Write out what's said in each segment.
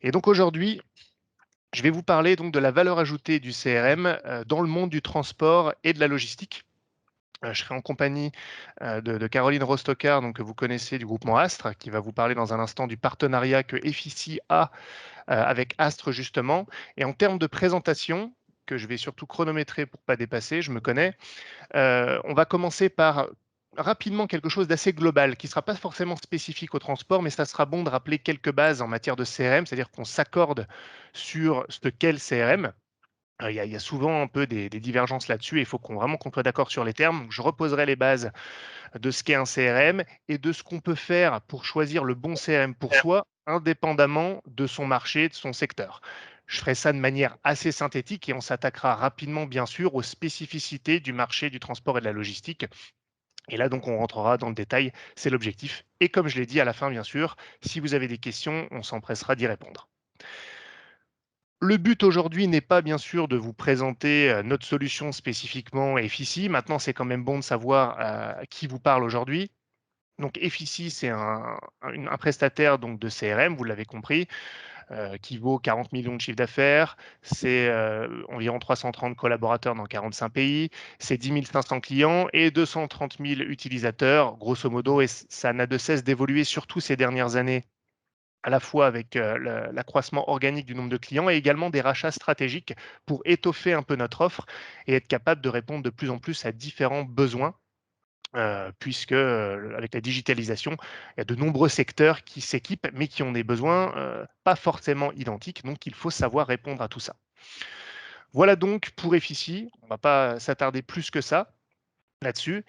Et donc aujourd'hui, je vais vous parler donc de la valeur ajoutée du CRM dans le monde du transport et de la logistique. Je serai en compagnie de Caroline Rostocker, donc, que vous connaissez du groupement Astre, qui va vous parler dans un instant du partenariat que Effici a avec Astre justement. Et en termes de présentation, que je vais surtout chronométrer pour ne pas dépasser, je me connais, on va commencer par rapidement quelque chose d'assez global, qui ne sera pas forcément spécifique au transport, mais ça sera bon de rappeler quelques bases en matière de CRM, c'est-à-dire qu'on s'accorde sur ce qu'est le CRM. Il y a souvent un peu des divergences là-dessus et il faut vraiment qu'on soit d'accord sur les termes. Donc, je reposerai les bases de ce qu'est un CRM et de ce qu'on peut faire pour choisir le bon CRM pour soi, indépendamment de son marché, de son secteur. Je ferai ça de manière assez synthétique et on s'attaquera rapidement, bien sûr, aux spécificités du marché du transport et de la logistique. Et là, donc, on rentrera dans le détail, c'est l'objectif. Et comme je l'ai dit à la fin, bien sûr, si vous avez des questions, on s'empressera d'y répondre. Le but aujourd'hui n'est pas bien sûr de vous présenter notre solution spécifiquement Effici. Maintenant, c'est quand même bon de savoir qui vous parle aujourd'hui. Donc Effici, c'est un prestataire donc, de CRM, vous l'avez compris, qui vaut 40 millions de chiffre d'affaires. C'est environ 330 collaborateurs dans 45 pays. C'est 10 500 clients et 230 000 utilisateurs, grosso modo. Et ça n'a de cesse d'évoluer, surtout ces dernières années, à la fois avec l'accroissement organique du nombre de clients et également des rachats stratégiques pour étoffer un peu notre offre et être capable de répondre de plus en plus à différents besoins, puisque avec la digitalisation, il y a de nombreux secteurs qui s'équipent, mais qui ont des besoins pas forcément identiques, donc il faut savoir répondre à tout ça. Voilà donc pour Effici, on ne va pas s'attarder plus que ça là-dessus.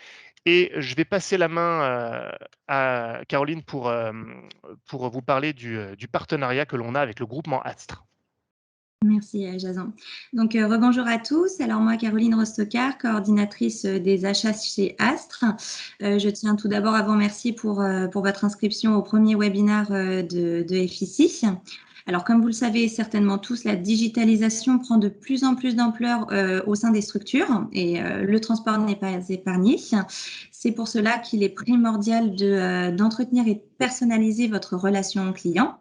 Et je vais passer la main à Caroline pour vous parler du partenariat que l'on a avec le groupement Astre. Merci Jason. Donc rebonjour à tous. Alors moi Caroline Rostocar, coordinatrice des achats chez Astre. Je tiens tout d'abord à vous remercier pour votre inscription au premier webinaire de Effici. Alors comme vous le savez certainement tous, la digitalisation prend de plus en plus d'ampleur au sein des structures et le transport n'est pas épargné. C'est pour cela qu'il est primordial d'entretenir et de personnaliser votre relation client.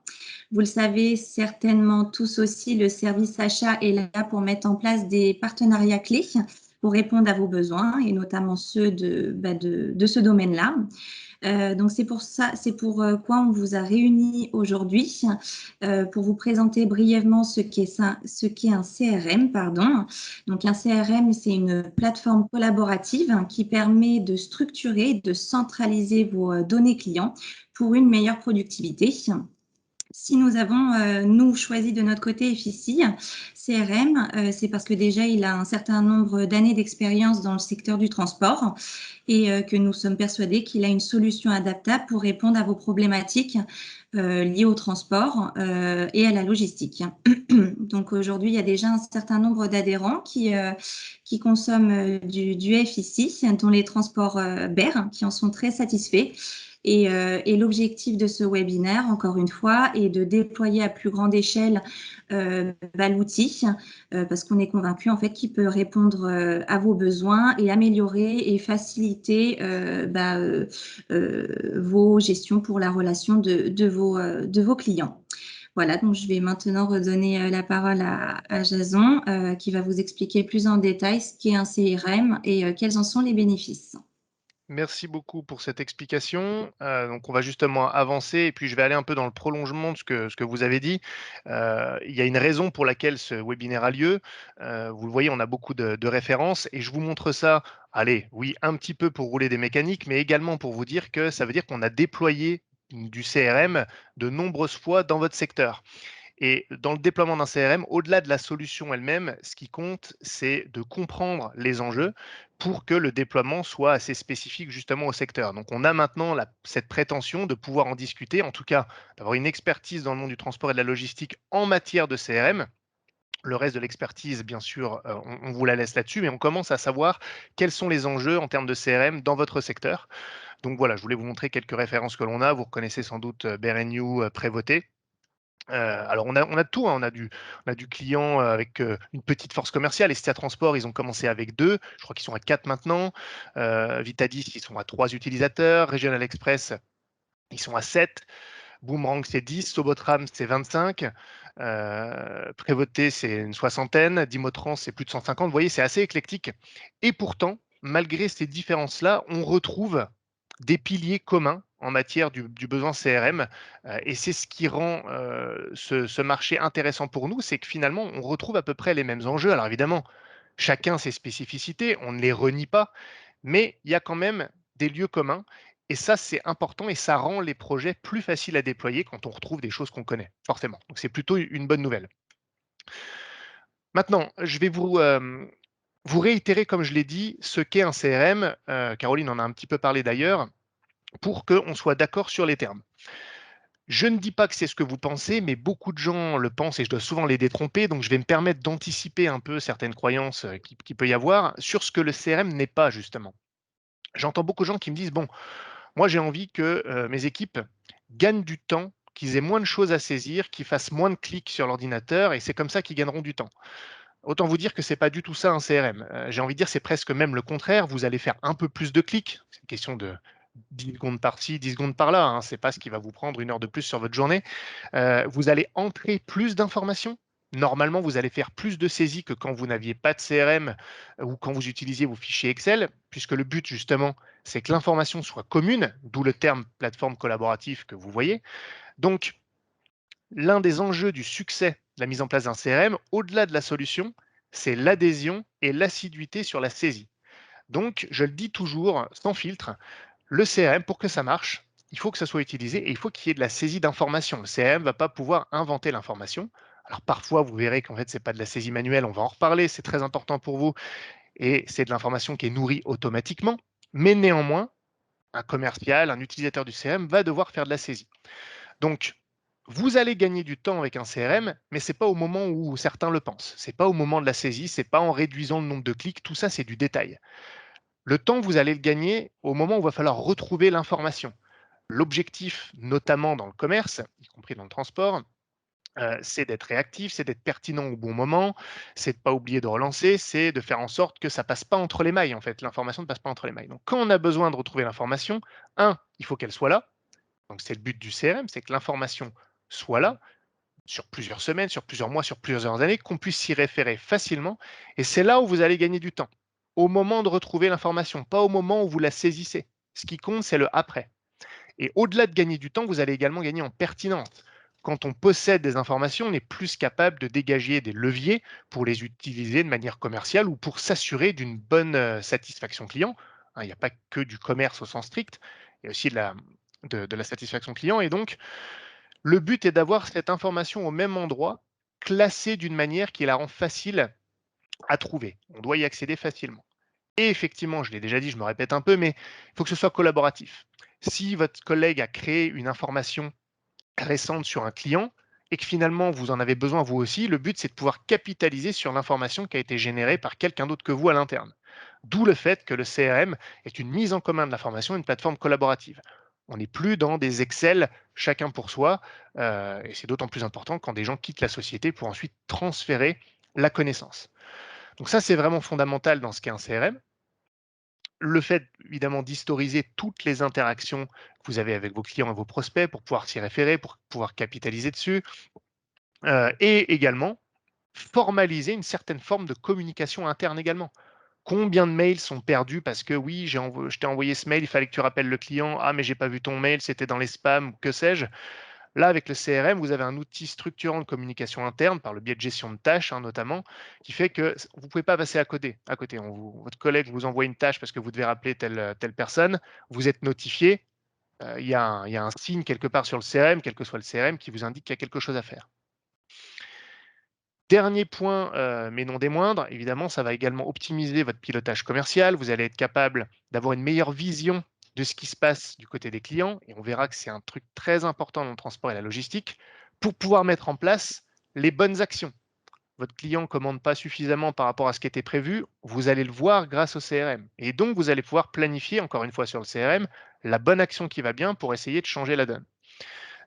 Vous le savez certainement tous aussi, le service achat est là pour mettre en place des partenariats clés pour répondre à vos besoins et notamment ceux de ce domaine-là. Donc c'est pour quoi on vous a réunis aujourd'hui pour vous présenter brièvement ce qu'est un CRM, pardon. Donc un CRM, c'est une plateforme collaborative qui permet de structurer, de centraliser vos données clients pour une meilleure productivité. Si nous avons, nous, choisi de notre côté Effici CRM, c'est parce que déjà, il a un certain nombre d'années d'expérience dans le secteur du transport et que nous sommes persuadés qu'il a une solution adaptable pour répondre à vos problématiques liées au transport et à la logistique. Donc aujourd'hui, il y a déjà un certain nombre d'adhérents qui consomment du Effici, dont les transports BER, qui en sont très satisfaits. Et l'objectif de ce webinaire, encore une fois, est de déployer à plus grande échelle l'outil, parce qu'on est convaincu en fait qu'il peut répondre à vos besoins et améliorer et faciliter vos gestions pour la relation de vos clients. Voilà, donc je vais maintenant redonner la parole à Jason, qui va vous expliquer plus en détail ce qu'est un CRM et quels en sont les bénéfices. Merci beaucoup pour cette explication. Donc, on va justement avancer et puis je vais aller un peu dans le prolongement de ce que vous avez dit. Il y a une raison pour laquelle ce webinaire a lieu. Vous le voyez, on a beaucoup de références et je vous montre ça. Allez, oui, un petit peu pour rouler des mécaniques, mais également pour vous dire que ça veut dire qu'on a déployé du CRM de nombreuses fois dans votre secteur. Et dans le déploiement d'un CRM, au-delà de la solution elle-même, ce qui compte, c'est de comprendre les enjeux pour que le déploiement soit assez spécifique justement au secteur. Donc on a maintenant cette prétention de pouvoir en discuter, en tout cas d'avoir une expertise dans le monde du transport et de la logistique en matière de CRM. Le reste de l'expertise, bien sûr, on vous la laisse là-dessus, mais on commence à savoir quels sont les enjeux en termes de CRM dans votre secteur. Donc voilà, je voulais vous montrer quelques références que l'on a. Vous reconnaissez sans doute BRNU, Prévoté. Alors on a tout, hein. On a du client avec une petite force commerciale. Estia Transport, ils ont commencé avec 2, je crois qu'ils sont à 4 maintenant. Vitadis, ils sont à 3 utilisateurs. Regional Express, ils sont à 7. Boomerang, c'est 10, Sobotram, c'est 25, Prévoté, c'est une soixantaine, Dimotrans, c'est plus de 150. Vous voyez, c'est assez éclectique. Et pourtant, malgré ces différences-là, on retrouve des piliers communs en matière du besoin CRM. Et c'est ce qui rend ce marché intéressant pour nous, c'est que finalement, on retrouve à peu près les mêmes enjeux. Alors évidemment, chacun ses spécificités, on ne les renie pas, mais il y a quand même des lieux communs. Et ça, c'est important et ça rend les projets plus faciles à déployer quand on retrouve des choses qu'on connaît, forcément. Donc c'est plutôt une bonne nouvelle. Maintenant, je vais vous réitérer, comme je l'ai dit, ce qu'est un CRM. Caroline en a un petit peu parlé d'ailleurs, pour qu'on soit d'accord sur les termes. Je ne dis pas que c'est ce que vous pensez, mais beaucoup de gens le pensent et je dois souvent les détromper. Donc, je vais me permettre d'anticiper un peu certaines croyances qu'il peut y avoir sur ce que le CRM n'est pas, justement. J'entends beaucoup de gens qui me disent, bon, moi j'ai envie que mes équipes gagnent du temps, qu'ils aient moins de choses à saisir, qu'ils fassent moins de clics sur l'ordinateur et c'est comme ça qu'ils gagneront du temps. Autant vous dire que c'est pas du tout ça un CRM. J'ai envie de dire c'est presque même le contraire. Vous allez faire un peu plus de clics. C'est une question de 10 secondes par-ci, 10 secondes par-là. Hein. C'est pas ce qui va vous prendre une heure de plus sur votre journée. Vous allez entrer plus d'informations. Normalement, vous allez faire plus de saisies que quand vous n'aviez pas de CRM ou quand vous utilisiez vos fichiers Excel, puisque le but, justement, c'est que l'information soit commune, d'où le terme plateforme collaborative que vous voyez. Donc, l'un des enjeux du succès de la mise en place d'un CRM, au-delà de la solution, c'est l'adhésion et l'assiduité sur la saisie. Donc, je le dis toujours, sans filtre, le CRM, pour que ça marche, il faut que ça soit utilisé et il faut qu'il y ait de la saisie d'informations. Le CRM ne va pas pouvoir inventer l'information. Alors parfois, vous verrez qu'en fait, ce n'est pas de la saisie manuelle, on va en reparler, c'est très important pour vous, et c'est de l'information qui est nourrie automatiquement. Mais néanmoins, un commercial, un utilisateur du CRM va devoir faire de la saisie. Donc, vous allez gagner du temps avec un CRM, mais ce n'est pas au moment où certains le pensent. Ce n'est pas au moment de la saisie, ce n'est pas en réduisant le nombre de clics, tout ça, c'est du détail. Le temps, vous allez le gagner au moment où il va falloir retrouver l'information. L'objectif, notamment dans le commerce, y compris dans le transport, c'est d'être réactif, c'est d'être pertinent au bon moment, c'est de ne pas oublier de relancer, c'est de faire en sorte que ça ne passe pas entre les mailles, en fait. L'information ne passe pas entre les mailles. Donc, quand on a besoin de retrouver l'information, il faut qu'elle soit là. Donc, c'est le but du CRM, c'est que l'information soit là sur plusieurs semaines, sur plusieurs mois, sur plusieurs années, qu'on puisse s'y référer facilement. Et c'est là où vous allez gagner du temps, au moment de retrouver l'information, pas au moment où vous la saisissez. Ce qui compte, c'est le après. Et au-delà de gagner du temps, vous allez également gagner en pertinence. Quand on possède des informations, on est plus capable de dégager des leviers pour les utiliser de manière commerciale ou pour s'assurer d'une bonne satisfaction client. Hein, il n'y a pas que du commerce au sens strict, il y a aussi de la satisfaction client. Et donc, le but est d'avoir cette information au même endroit, classée d'une manière qui la rend facile à trouver. On doit y accéder facilement. Et effectivement, je l'ai déjà dit, je me répète un peu, mais il faut que ce soit collaboratif. Si votre collègue a créé une information récente sur un client et que finalement vous en avez besoin vous aussi, le but c'est de pouvoir capitaliser sur l'information qui a été générée par quelqu'un d'autre que vous à l'interne. D'où le fait que le CRM est une mise en commun de l'information, une plateforme collaborative. On n'est plus dans des Excel chacun pour soi, et c'est d'autant plus important quand des gens quittent la société pour ensuite transférer la connaissance. Donc ça, c'est vraiment fondamental dans ce qu'est un CRM. Le fait, évidemment, d'historiser toutes les interactions que vous avez avec vos clients et vos prospects pour pouvoir s'y référer, pour pouvoir capitaliser dessus, et également formaliser une certaine forme de communication interne également. Combien de mails sont perdus parce que oui, je t'ai envoyé ce mail, il fallait que tu rappelles le client, ah mais j'ai pas vu ton mail, c'était dans les spams, ou que sais-je. Là, avec le CRM, vous avez un outil structurant de communication interne par le biais de gestion de tâches, hein, notamment, qui fait que vous ne pouvez pas passer à côté. Votre collègue vous envoie une tâche parce que vous devez rappeler telle personne, vous êtes notifié, il y a un signe quelque part sur le CRM, quel que soit le CRM, qui vous indique qu'il y a quelque chose à faire. Dernier point, mais non des moindres, évidemment, ça va également optimiser votre pilotage commercial. Vous allez être capable d'avoir une meilleure vision de ce qui se passe du côté des clients, et on verra que c'est un truc très important dans le transport et la logistique, pour pouvoir mettre en place les bonnes actions. Votre client ne commande pas suffisamment par rapport à ce qui était prévu, vous allez le voir grâce au CRM. Et donc, vous allez pouvoir planifier, encore une fois sur le CRM, la bonne action qui va bien pour essayer de changer la donne.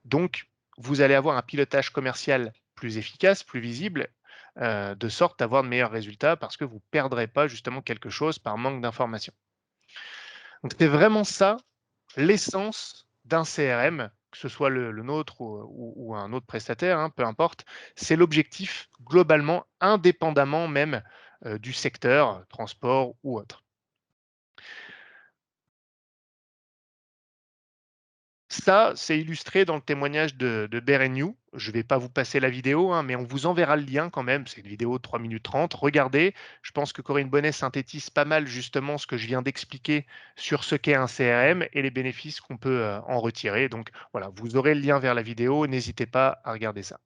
Donc, vous allez avoir un pilotage commercial plus efficace, plus visible, de sorte d'avoir de meilleurs résultats parce que vous ne perdrez pas justement quelque chose par manque d'information. Donc, c'est vraiment ça l'essence d'un CRM, que que ce soit le nôtre ou un autre prestataire, hein, peu importe, c'est l'objectif globalement, indépendamment même du secteur, transport ou autre. Ça, c'est illustré dans le témoignage de Berenew. Je ne vais pas vous passer la vidéo, hein, mais on vous enverra le lien quand même. C'est une vidéo de 3 minutes 30. Regardez, je pense que Corinne Bonnet synthétise pas mal justement ce que je viens d'expliquer sur ce qu'est un CRM et les bénéfices qu'on peut en retirer. Donc voilà, vous aurez le lien vers la vidéo. N'hésitez pas à regarder ça.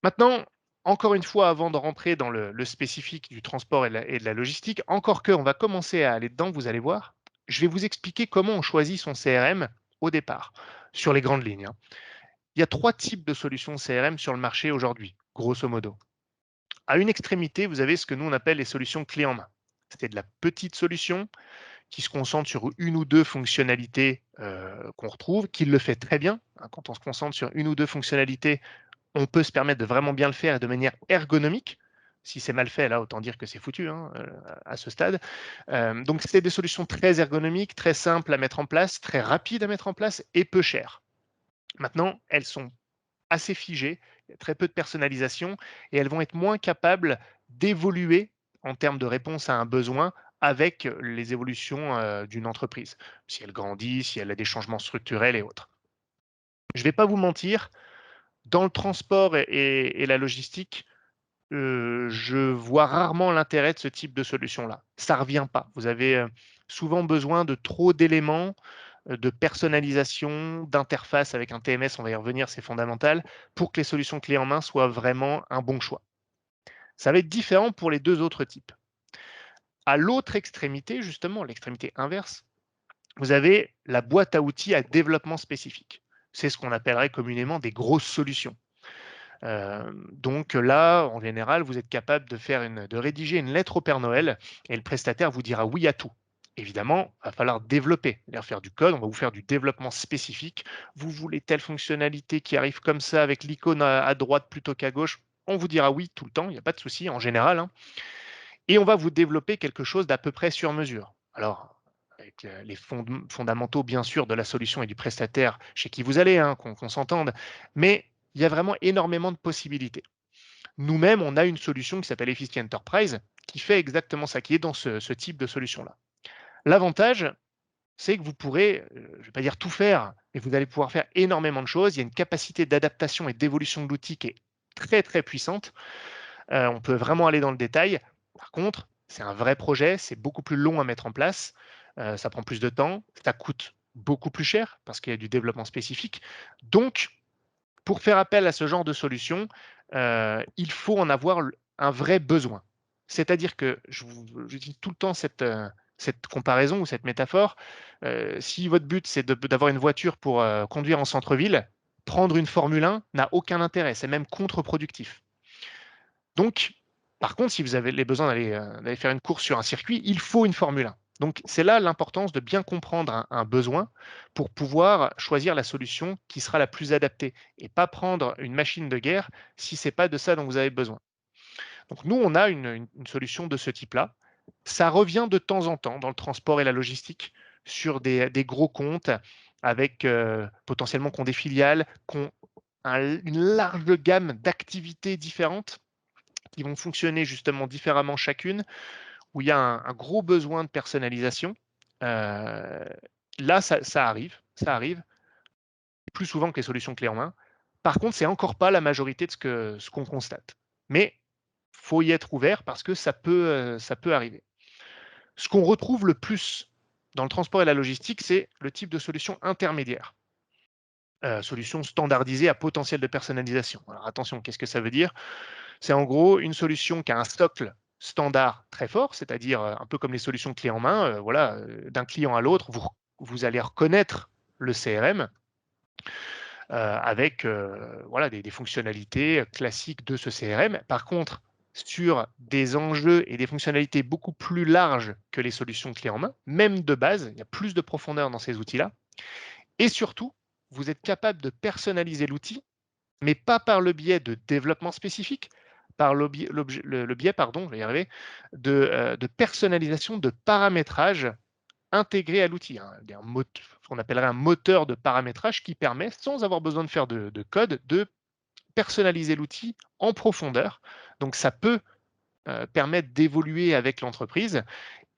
Maintenant, encore une fois, avant de rentrer dans le spécifique du transport et de la logistique, encore que on va commencer à aller dedans, vous allez voir, je vais vous expliquer comment on choisit son CRM au départ, sur les grandes lignes, hein. Il y a 3 types de solutions CRM sur le marché aujourd'hui, grosso modo. À une extrémité, vous avez ce que nous on appelle les solutions clés en main. C'est de la petite solution qui se concentre sur une ou deux fonctionnalités qu'on retrouve, qui le fait très bien, hein. Quand on se concentre sur une ou deux fonctionnalités, on peut se permettre de vraiment bien le faire et de manière ergonomique. Si c'est mal fait, là, autant dire que c'est foutu, hein, à ce stade. Donc, c'est des solutions très ergonomiques, très simples à mettre en place, très rapides à mettre en place et peu chères. Maintenant, elles sont assez figées, il y a très peu de personnalisation et elles vont être moins capables d'évoluer en termes de réponse à un besoin avec les évolutions d'une entreprise. Si elle grandit, si elle a des changements structurels et autres. Je ne vais pas vous mentir, dans le transport et la logistique, je vois rarement l'intérêt de ce type de solution-là. Ça revient pas. Vous avez, souvent besoin de trop d'éléments, de personnalisation, d'interface avec un TMS, on va y revenir, c'est fondamental, pour que les solutions clés en main soient vraiment un bon choix. Ça va être différent pour les 2 autres types. À l'autre extrémité, justement, l'extrémité inverse, vous avez la boîte à outils à développement spécifique. C'est ce qu'on appellerait communément des grosses solutions. Donc là, en général, vous êtes capable de rédiger une lettre au Père Noël et le prestataire vous dira oui à tout. Évidemment, il va falloir développer, c'est-à-dire faire du code, on va vous faire du développement spécifique. Vous voulez telle fonctionnalité qui arrive comme ça avec l'icône à droite plutôt qu'à gauche, on vous dira oui tout le temps, il n'y a pas de souci en général, hein. Et on va vous développer quelque chose d'à peu près sur mesure. Alors, avec les fondamentaux, bien sûr, de la solution et du prestataire chez qui vous allez, hein, qu'on s'entende, mais il y a vraiment énormément de possibilités. Nous-mêmes, on a une solution qui s'appelle Efficient Enterprise qui fait exactement ça, qui est dans ce type de solution-là. L'avantage, c'est que vous pourrez, je ne vais pas dire tout faire, mais vous allez pouvoir faire énormément de choses. Il y a une capacité d'adaptation et d'évolution de l'outil qui est très, très puissante. On peut vraiment aller dans le détail. Par contre, c'est un vrai projet, c'est beaucoup plus long à mettre en place, ça prend plus de temps, ça coûte beaucoup plus cher parce qu'il y a du développement spécifique. Donc, pour faire appel à ce genre de solution, il faut en avoir un vrai besoin. C'est-à-dire que j'utilise tout le temps cette comparaison ou cette métaphore. Si votre but, c'est d'avoir une voiture pour conduire en centre-ville, prendre une Formule 1 n'a aucun intérêt, c'est même contre-productif. Donc, par contre, si vous avez les besoins d'aller faire une course sur un circuit, il faut une Formule 1. Donc, c'est là l'importance de bien comprendre un besoin pour pouvoir choisir la solution qui sera la plus adaptée et pas prendre une machine de guerre si ce n'est pas de ça dont vous avez besoin. Donc, nous, on a une solution de ce type-là. Ça revient de temps en temps dans le transport et la logistique sur des gros comptes avec potentiellement qui ont des filiales, qui ont une large gamme d'activités différentes qui vont fonctionner justement différemment chacune, où il y a un gros besoin de personnalisation. Euh, Là, ça arrive plus souvent que les solutions clés en main. Par contre, c'est encore pas la majorité de ce qu'on constate. Mais faut y être ouvert parce que ça peut arriver. Ce qu'on retrouve le plus dans le transport et la logistique, c'est le type de solution intermédiaire. Solution standardisée à potentiel de personnalisation. Alors attention, qu'est-ce que ça veut dire? C'est en gros une solution qui a un socle standard très fort, c'est-à-dire un peu comme les solutions clés en main. Voilà, d'un client à l'autre, vous allez reconnaître le CRM avec voilà, des fonctionnalités classiques de ce CRM. Par contre, sur des enjeux et des fonctionnalités beaucoup plus larges que les solutions clés en main, même de base, il y a plus de profondeur dans ces outils-là. Et surtout, vous êtes capable de personnaliser l'outil, mais pas par le biais de développement spécifique, par le biais, pardon, je vais y arriver, de personnalisation, de paramétrage intégré à l'outil, hein, ce qu'on appellerait un moteur de paramétrage qui permet, sans avoir besoin de faire de code, de personnaliser l'outil en profondeur. Donc ça peut permettre d'évoluer avec l'entreprise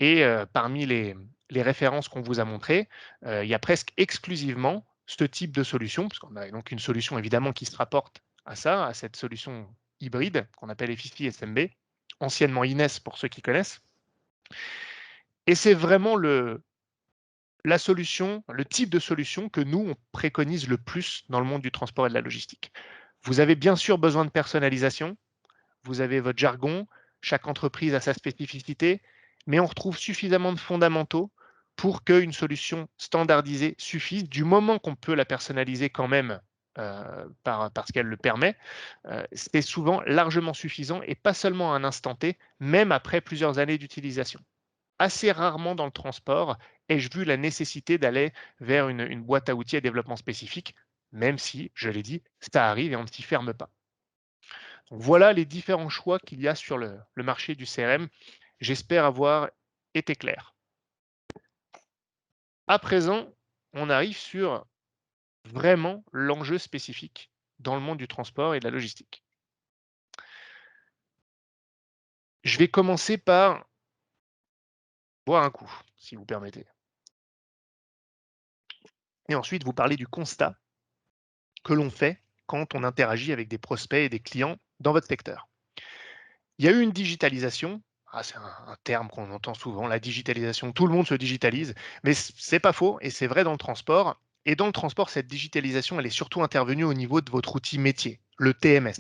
et parmi les références qu'on vous a montrées, il y a presque exclusivement ce type de solution, parce qu'on a donc une solution évidemment qui se rapporte à ça, à cette solution hybride qu'on appelle EFIFI SMB, anciennement Ines pour ceux qui connaissent. Et c'est vraiment la solution, le type de solution que nous, on préconise le plus dans le monde du transport et de la logistique. Vous avez bien sûr besoin de personnalisation, vous avez votre jargon, chaque entreprise a sa spécificité, mais on retrouve suffisamment de fondamentaux pour qu'une solution standardisée suffise, du moment qu'on peut la personnaliser quand même parce qu'elle le permet, c'est souvent largement suffisant et pas seulement à un instant T, même après plusieurs années d'utilisation. Assez rarement dans le transport ai-je vu la nécessité d'aller vers une boîte à outils à développement spécifique, même si, je l'ai dit, ça arrive et on ne s'y ferme pas. Donc voilà les différents choix qu'il y a sur le marché du CRM. J'espère avoir été clair. À présent, on arrive sur vraiment l'enjeu spécifique dans le monde du transport et de la logistique. Je vais commencer par boire un coup, si vous permettez. Et ensuite, vous parler du constat que l'on fait quand on interagit avec des prospects et des clients dans votre secteur. Il y a eu une digitalisation. C'est un terme qu'on entend souvent, la digitalisation. Tout le monde se digitalise, mais c'est pas faux et c'est vrai dans le transport. Et dans le transport, cette digitalisation, elle est surtout intervenue au niveau de votre outil métier, le TMS.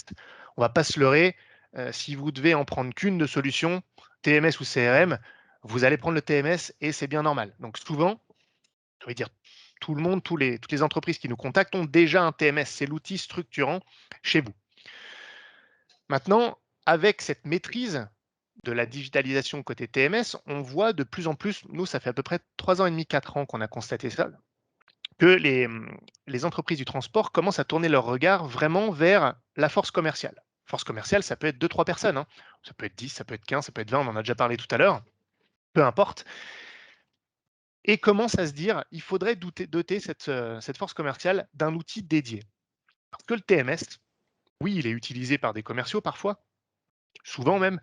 On va pas se leurrer. Si vous devez en prendre qu'une de solution, TMS ou CRM, vous allez prendre le TMS et c'est bien normal. Donc souvent, je vais dire tout le monde, toutes les entreprises qui nous contactent ont déjà un TMS. C'est l'outil structurant chez vous. Maintenant, avec cette maîtrise de la digitalisation côté TMS, on voit de plus en plus, nous, ça fait à peu près 3 ans et demi, 4 ans qu'on a constaté ça, que les entreprises du transport commencent à tourner leur regard vraiment vers la force commerciale. Force commerciale, ça peut être 2-3 personnes, hein. Ça peut être 10, ça peut être 15, ça peut être 20, on en a déjà parlé tout à l'heure, peu importe. Et commence à se dire, il faudrait doter cette force commerciale d'un outil dédié. Parce que le TMS, oui, il est utilisé par des commerciaux parfois, souvent même,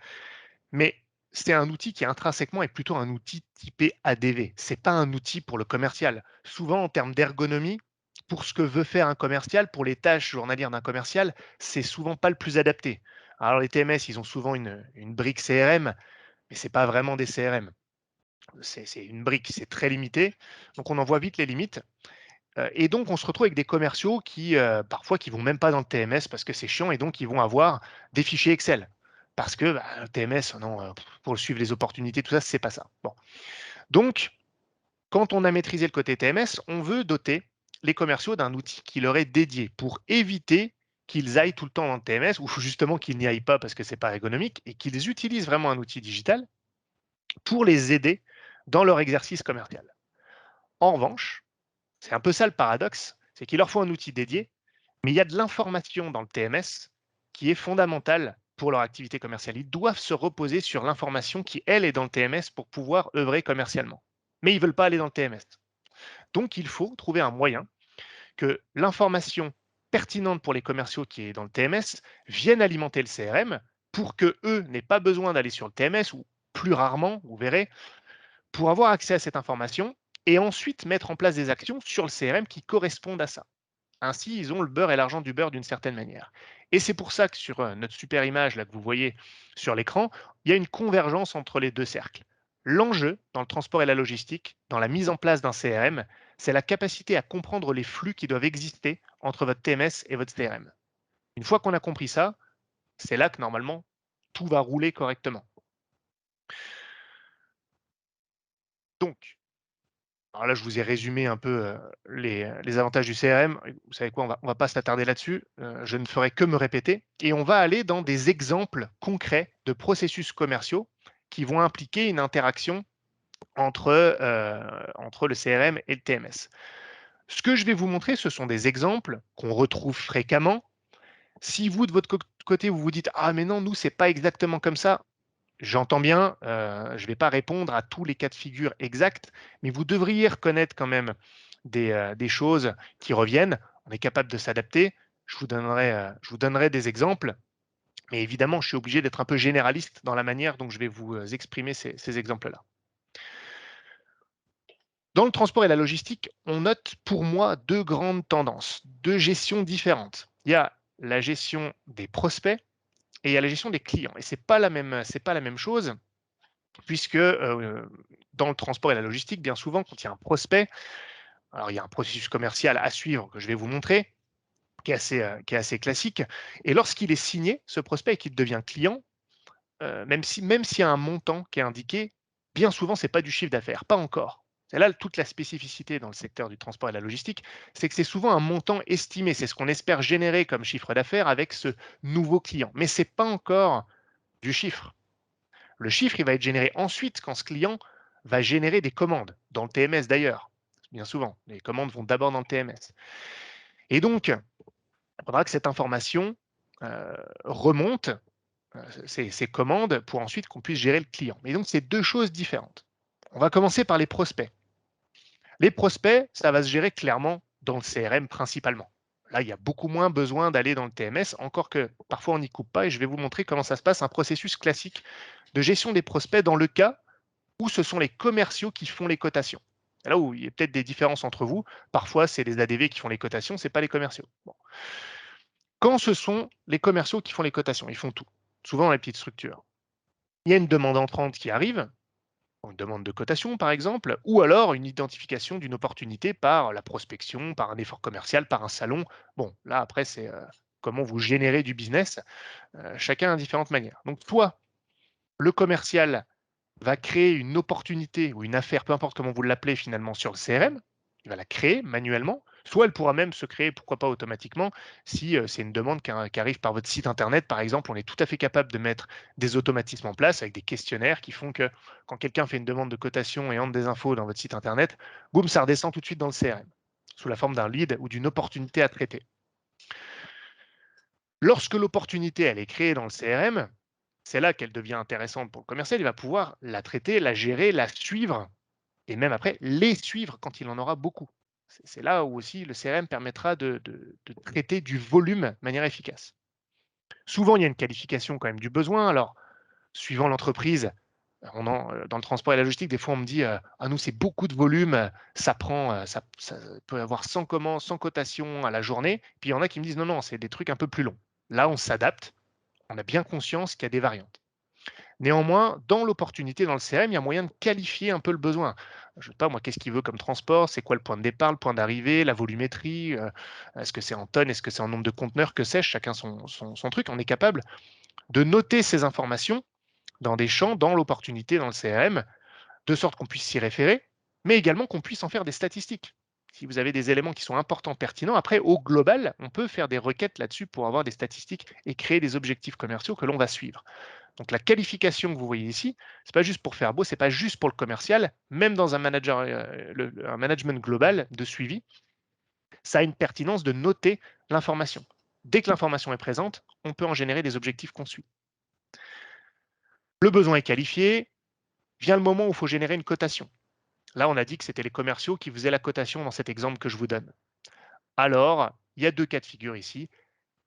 mais c'est un outil qui intrinsèquement est plutôt un outil typé ADV. C'est pas un outil pour le commercial. Souvent, en termes d'ergonomie, pour ce que veut faire un commercial, pour les tâches journalières d'un commercial, c'est souvent pas le plus adapté. Alors les TMS, ils ont souvent une brique CRM, mais c'est pas vraiment des CRM. C'est une brique, c'est très limité. Donc on en voit vite les limites. Et donc on se retrouve avec des commerciaux qui, parfois, qui vont même pas dans le TMS parce que c'est chiant et donc ils vont avoir des fichiers Excel. Parce que, le TMS, non, pour suivre les opportunités, tout ça, c'est pas ça. Bon. Donc, quand on a maîtrisé le côté TMS, on veut doter les commerciaux d'un outil qui leur est dédié pour éviter qu'ils aillent tout le temps dans le TMS ou justement qu'ils n'y aillent pas parce que c'est pas ergonomique et qu'ils utilisent vraiment un outil digital pour les aider dans leur exercice commercial. En revanche, c'est un peu ça le paradoxe, c'est qu'il leur faut un outil dédié, mais il y a de l'information dans le TMS qui est fondamentale pour leur activité commerciale. Ils doivent se reposer sur l'information qui, elle, est dans le TMS pour pouvoir œuvrer commercialement. Mais ils ne veulent pas aller dans le TMS. Donc, il faut trouver un moyen que l'information pertinente pour les commerciaux qui est dans le TMS vienne alimenter le CRM pour que eux n'aient pas besoin d'aller sur le TMS ou plus rarement, vous verrez, pour avoir accès à cette information et ensuite mettre en place des actions sur le CRM qui correspondent à ça. Ainsi, ils ont le beurre et l'argent du beurre d'une certaine manière. Et c'est pour ça que sur notre super image là, que vous voyez sur l'écran, il y a une convergence entre les deux cercles. L'enjeu dans le transport et la logistique, dans la mise en place d'un CRM, c'est la capacité à comprendre les flux qui doivent exister entre votre TMS et votre CRM. Une fois qu'on a compris ça, c'est là que normalement tout va rouler correctement. Donc, alors là, je vous ai résumé un peu les avantages du CRM. Vous savez quoi, on va pas s'attarder là-dessus. Je ne ferai que me répéter. Et on va aller dans des exemples concrets de processus commerciaux qui vont impliquer une interaction entre le CRM et le TMS. Ce que je vais vous montrer, ce sont des exemples qu'on retrouve fréquemment. Si vous, de votre côté, vous vous dites: «Ah mais non, nous, c'est pas exactement comme ça», J'entends bien, je ne vais pas répondre à tous les cas de figure exacts, mais vous devriez reconnaître quand même des choses qui reviennent. On est capable de s'adapter. Je vous donnerai des exemples, mais évidemment, je suis obligé d'être un peu généraliste dans la manière dont je vais vous exprimer ces exemples-là. Dans le transport et la logistique, on note pour moi 2 grandes tendances, 2 gestions différentes. Il y a la gestion des prospects et il y a la gestion des clients et c'est pas la même chose puisque, dans le transport et la logistique, bien souvent, quand il y a un prospect, alors il y a un processus commercial à suivre que je vais vous montrer, qui est assez classique et lorsqu'il est signé, ce prospect et qu'il devient client, même s'il y a un montant qui est indiqué, bien souvent, c'est pas du chiffre d'affaires, pas encore. C'est là toute la spécificité dans le secteur du transport et de la logistique, c'est que c'est souvent un montant estimé. C'est ce qu'on espère générer comme chiffre d'affaires avec ce nouveau client. Mais c'est pas encore du chiffre. Le chiffre, il va être généré ensuite quand ce client va générer des commandes, dans le TMS d'ailleurs. Bien souvent, les commandes vont d'abord dans le TMS. Et donc, il faudra que cette information remonte ces commandes pour ensuite qu'on puisse gérer le client. Mais donc, c'est deux choses différentes. On va commencer par les prospects. Les prospects, ça va se gérer clairement dans le CRM principalement. Là, il y a beaucoup moins besoin d'aller dans le TMS, encore que parfois on n'y coupe pas, et je vais vous montrer comment ça se passe, un processus classique de gestion des prospects dans le cas où ce sont les commerciaux qui font les cotations. Là où il y a peut-être des différences entre vous, parfois c'est les ADV qui font les cotations, ce n'est pas les commerciaux. Bon. Quand ce sont les commerciaux qui font les cotations, ils font tout, souvent dans les petites structures. Il y a une demande entrante qui arrive, une demande de cotation par exemple, ou alors une identification d'une opportunité par la prospection, par un effort commercial, par un salon. Bon, là après c'est comment vous générez du business, chacun a différentes manières. Donc soit le commercial va créer une opportunité ou une affaire, peu importe comment vous l'appelez finalement, sur le CRM, il va la créer manuellement, soit elle pourra même se créer, pourquoi pas automatiquement, si c'est une demande qui arrive par votre site internet, par exemple, on est tout à fait capable de mettre des automatismes en place avec des questionnaires qui font que quand quelqu'un fait une demande de cotation et entre des infos dans votre site internet, boum, ça redescend tout de suite dans le CRM, sous la forme d'un lead ou d'une opportunité à traiter. Lorsque l'opportunité elle est créée dans le CRM, c'est là qu'elle devient intéressante pour le commercial. Il va pouvoir la traiter, la gérer, la suivre et même après les suivre quand il en aura beaucoup. C'est là où aussi le CRM permettra de traiter du volume de manière efficace. Souvent, il y a une qualification quand même du besoin. Alors, suivant l'entreprise, dans le transport et la logistique, des fois, on me dit ah, nous, c'est beaucoup de volume, ça prend, ça peut avoir 100 commandes, 100 cotations à la journée. Puis il y en a qui me disent non, non, c'est des trucs un peu plus longs. Là, on s'adapte, on a bien conscience qu'il y a des variantes. Néanmoins, dans l'opportunité, dans le CRM, il y a moyen de qualifier un peu le besoin. Je ne sais pas, moi, qu'est-ce qu'il veut comme transport? C'est quoi le point de départ, le point d'arrivée, la volumétrie? Est-ce que c'est en tonnes? Est-ce que c'est en nombre de conteneurs? Que sais-je? Chacun son truc. On est capable de noter ces informations dans des champs, dans l'opportunité, dans le CRM, de sorte qu'on puisse s'y référer, mais également qu'on puisse en faire des statistiques. Si vous avez des éléments qui sont importants, pertinents, après, au global, on peut faire des requêtes là-dessus pour avoir des statistiques et créer des objectifs commerciaux que l'on va suivre. Donc la qualification que vous voyez ici, c'est pas juste pour faire beau, c'est pas juste pour le commercial, même dans un un management global de suivi, ça a une pertinence de noter l'information. Dès que l'information est présente, on peut en générer des objectifs qu'on suit. Le besoin est qualifié, vient le moment où il faut générer une cotation. Là, on a dit que c'était les commerciaux qui faisaient la cotation dans cet exemple que je vous donne. Alors, il y a deux cas de figure ici.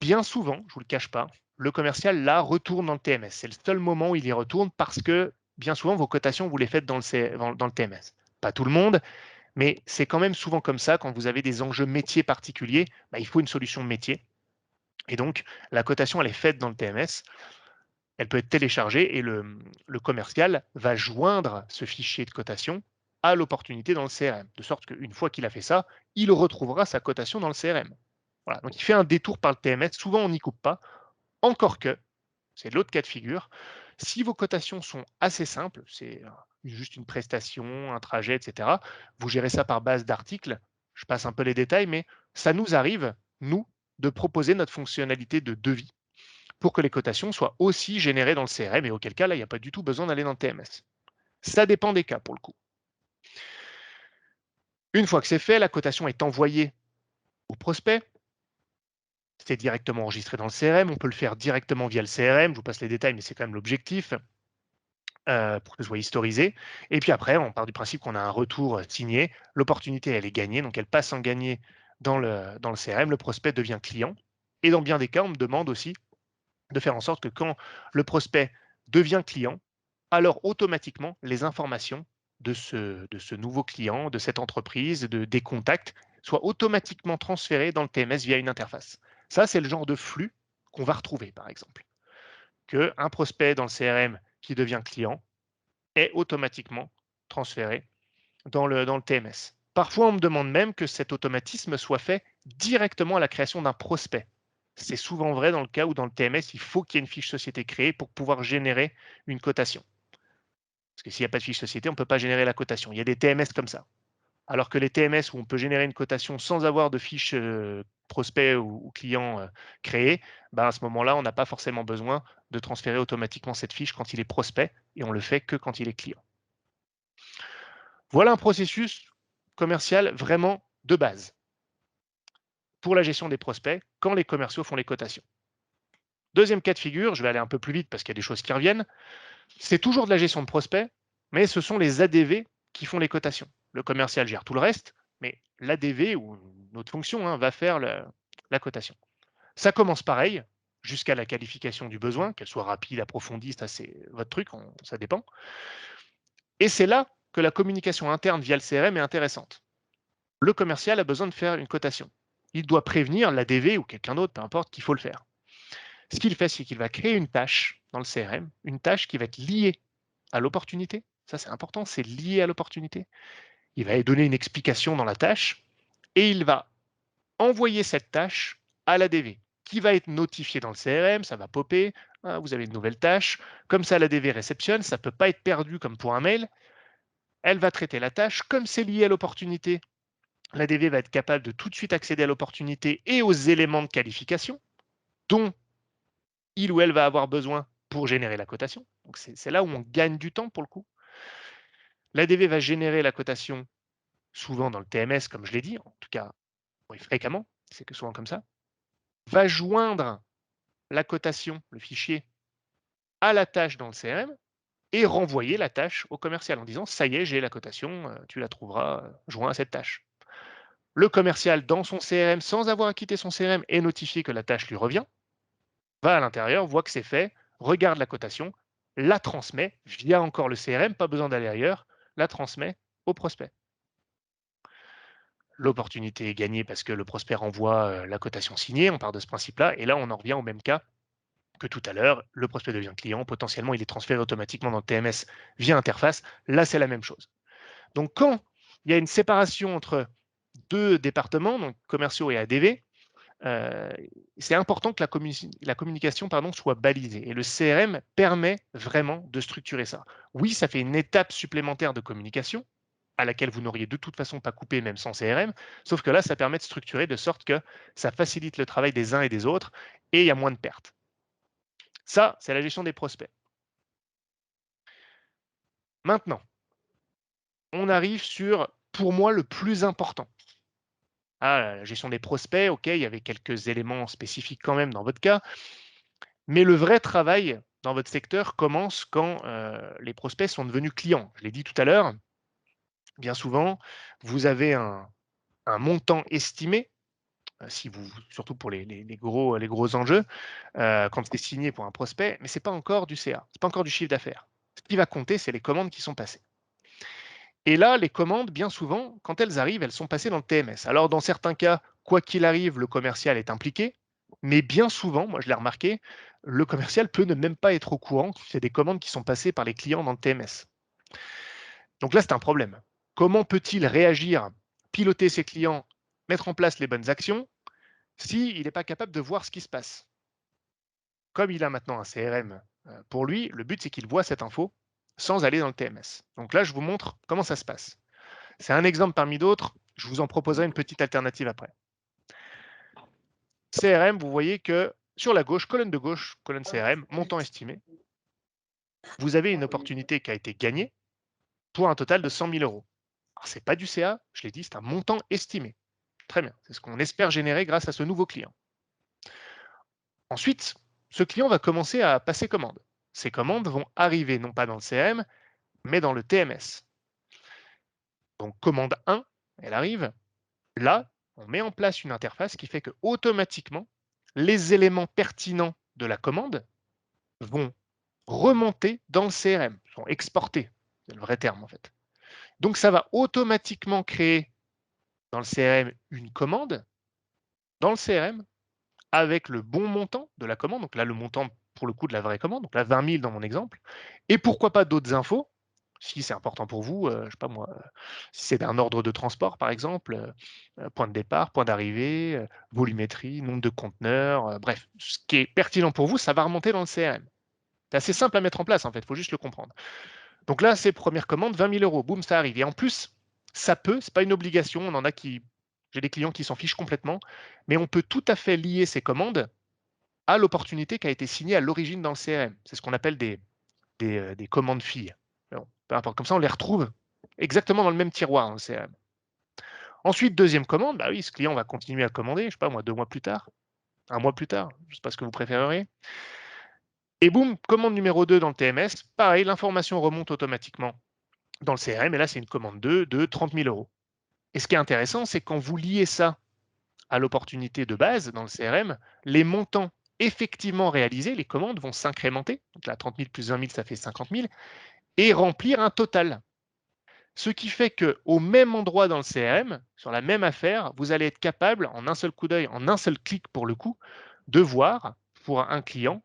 Bien souvent, je ne vous le cache pas, le commercial, là, retourne dans le TMS. C'est le seul moment où il y retourne parce que, bien souvent, vos cotations, vous les faites dans le TMS. Pas tout le monde, mais c'est quand même souvent comme ça. Quand vous avez des enjeux métiers particuliers, bah, il faut une solution métier. Et donc, la cotation, elle est faite dans le TMS. Elle peut être téléchargée et le commercial va joindre ce fichier de cotation à l'opportunité dans le CRM. De sorte qu'une fois qu'il a fait ça, il retrouvera sa cotation dans le CRM. Voilà, donc il fait un détour par le TMS. Souvent, on n'y coupe pas. Encore que, c'est l'autre cas de figure, si vos cotations sont assez simples, c'est juste une prestation, un trajet, etc., vous gérez ça par base d'articles, je passe un peu les détails, mais ça nous arrive, nous, de proposer notre fonctionnalité de devis pour que les cotations soient aussi générées dans le CRM, et auquel cas, là, il n'y a pas du tout besoin d'aller dans le TMS. Ça dépend des cas, pour le coup. Une fois que c'est fait, la cotation est envoyée au prospect. C'est directement enregistré dans le CRM. On peut le faire directement via le CRM. Je vous passe les détails, mais c'est quand même l'objectif. pour que ce soit historisé. Et puis après, on part du principe qu'on a un retour signé. L'opportunité, elle est gagnée, donc elle passe en gagné dans le CRM. Le prospect devient client. Et dans bien des cas, on me demande aussi de faire en sorte que quand le prospect devient client, alors automatiquement, les informations de ce nouveau client, de cette entreprise, des contacts, soient automatiquement transférées dans le TMS via une interface. Ça, c'est le genre de flux qu'on va retrouver, par exemple. Qu'un prospect dans le CRM qui devient client est automatiquement transféré dans le TMS. Parfois, on me demande même que cet automatisme soit fait directement à la création d'un prospect. C'est souvent vrai dans le cas où dans le TMS, il faut qu'il y ait une fiche société créée pour pouvoir générer une cotation. Parce que s'il n'y a pas de fiche société, on ne peut pas générer la cotation. Il y a des TMS comme ça. Alors que les TMS où on peut générer une cotation sans avoir de fiche prospect ou client créée, ben à ce moment-là, on n'a pas forcément besoin de transférer automatiquement cette fiche quand il est prospect et on le fait que quand il est client. Voilà un processus commercial vraiment de base pour la gestion des prospects quand les commerciaux font les cotations. Deuxième cas de figure, je vais aller un peu plus vite parce qu'il y a des choses qui reviennent, c'est toujours de la gestion de prospects, mais ce sont les ADV qui font les cotations. Le commercial gère tout le reste, mais l'ADV ou une autre fonction va faire la cotation. Ça commence pareil, jusqu'à la qualification du besoin, qu'elle soit rapide, approfondie, ça c'est votre truc, ça dépend. Et c'est là que la communication interne via le CRM est intéressante. Le commercial a besoin de faire une cotation. Il doit prévenir l'ADV ou quelqu'un d'autre, peu importe, qu'il faut le faire. Ce qu'il fait, c'est qu'il va créer une tâche dans le CRM, une tâche qui va être liée à l'opportunité. Ça, c'est important, c'est lié à l'opportunité. Il va donner une explication dans la tâche et il va envoyer cette tâche à l'ADV qui va être notifié dans le CRM, ça va popper, ah, vous avez une nouvelle tâche. Comme ça, l'ADV réceptionne, ça ne peut pas être perdu comme pour un mail. Elle va traiter la tâche. Comme c'est lié à l'opportunité, l'ADV va être capable de tout de suite accéder à l'opportunité et aux éléments de qualification dont il ou elle va avoir besoin pour générer la cotation. Donc c'est là où on gagne du temps pour le coup. L'ADV va générer la cotation souvent dans le TMS, comme je l'ai dit, en tout cas oui, fréquemment, c'est que souvent comme ça, va joindre la cotation, le fichier, à la tâche dans le CRM et renvoyer la tâche au commercial en disant ça y est, j'ai la cotation, tu la trouveras joint à cette tâche. Le commercial, dans son CRM, sans avoir à quitter son CRM, est notifié que la tâche lui revient, va à l'intérieur, voit que c'est fait, regarde la cotation, la transmet via encore le CRM, pas besoin d'aller ailleurs, la transmet au prospect. L'opportunité est gagnée parce que le prospect renvoie la cotation signée, on part de ce principe-là, et là on en revient au même cas que tout à l'heure, le prospect devient client, potentiellement il est transféré automatiquement dans le TMS via interface, là c'est la même chose. Donc quand il y a une séparation entre deux départements, donc commerciaux et ADV, euh, c'est important que la communication soit balisée. Et le CRM permet vraiment de structurer ça. Oui, ça fait une étape supplémentaire de communication à laquelle vous n'auriez de toute façon pas coupé même sans CRM, sauf que là, ça permet de structurer de sorte que ça facilite le travail des uns et des autres et il y a moins de pertes. Ça, c'est la gestion des prospects. Maintenant, on arrive sur, pour moi, le plus important. Ah, la gestion des prospects, ok, il y avait quelques éléments spécifiques quand même dans votre cas, mais le vrai travail dans votre secteur commence quand les prospects sont devenus clients. Je l'ai dit tout à l'heure, bien souvent, vous avez un montant estimé, surtout pour les gros enjeux, quand c'est signé pour un prospect, mais ce n'est pas encore du CA, ce n'est pas encore du chiffre d'affaires. Ce qui va compter, c'est les commandes qui sont passées. Et là, les commandes, bien souvent, quand elles arrivent, elles sont passées dans le TMS. Alors, dans certains cas, quoi qu'il arrive, le commercial est impliqué, mais bien souvent, moi je l'ai remarqué, le commercial peut ne même pas être au courant que c'est des commandes qui sont passées par les clients dans le TMS. Donc là, c'est un problème. Comment peut-il réagir, piloter ses clients, mettre en place les bonnes actions, s'il n'est pas capable de voir ce qui se passe? Comme il a maintenant un CRM pour lui, le but c'est qu'il voit cette info sans aller dans le TMS. Donc là, je vous montre comment ça se passe. C'est un exemple parmi d'autres. Je vous en proposerai une petite alternative après. CRM, vous voyez que sur la gauche, colonne CRM, montant estimé, vous avez une opportunité qui a été gagnée pour un total de 100 000 euros. Ce n'est pas du CA, je l'ai dit, c'est un montant estimé. Très bien, c'est ce qu'on espère générer grâce à ce nouveau client. Ensuite, ce client va commencer à passer commande. ces commandes vont arriver non pas dans le CRM, mais dans le TMS. Donc commande 1, elle arrive. Là, on met en place une interface qui fait que automatiquement, les éléments pertinents de la commande vont remonter dans le CRM, sont exportés. C'est le vrai terme en fait. Donc ça va automatiquement créer dans le CRM une commande, dans le CRM, avec le bon montant de la commande. Donc là, le montant pour le coup de la vraie commande, donc là 20 000 dans mon exemple. Et pourquoi pas d'autres infos, si c'est important pour vous, je sais pas moi, si c'est un ordre de transport par exemple, point de départ, point d'arrivée, volumétrie, nombre de conteneurs, bref, ce qui est pertinent pour vous, ça va remonter dans le CRM. C'est assez simple à mettre en place en fait, il faut juste le comprendre. Donc là, c'est première commande, 20 000 euros, boum, ça arrive. Et en plus, ça peut, c'est pas une obligation, on en a qui, j'ai des clients qui s'en fichent complètement, mais on peut tout à fait lier ces commandes à l'opportunité qui a été signée à l'origine dans le CRM. C'est ce qu'on appelle des commandes filles. Bon, peu importe, comme ça on les retrouve exactement dans le même tiroir dans le CRM. Ensuite, deuxième commande, bah oui, ce client va continuer à commander, je sais pas moi, 2 mois plus tard, un mois plus tard, je sais pas ce que vous préféreriez. Et boum, commande numéro 2 dans le TMS, pareil, l'information remonte automatiquement dans le CRM, et là c'est une commande 2 de 30 000 euros. Et ce qui est intéressant, c'est quand vous liez ça à l'opportunité de base dans le CRM, les montants effectivement réalisés, les commandes vont s'incrémenter. Donc là, 30 000 plus 20 000, ça fait 50 000, et remplir un total. Ce qui fait qu'au même endroit dans le CRM, sur la même affaire, vous allez être capable, en un seul coup d'œil, en un seul clic pour le coup, de voir pour un client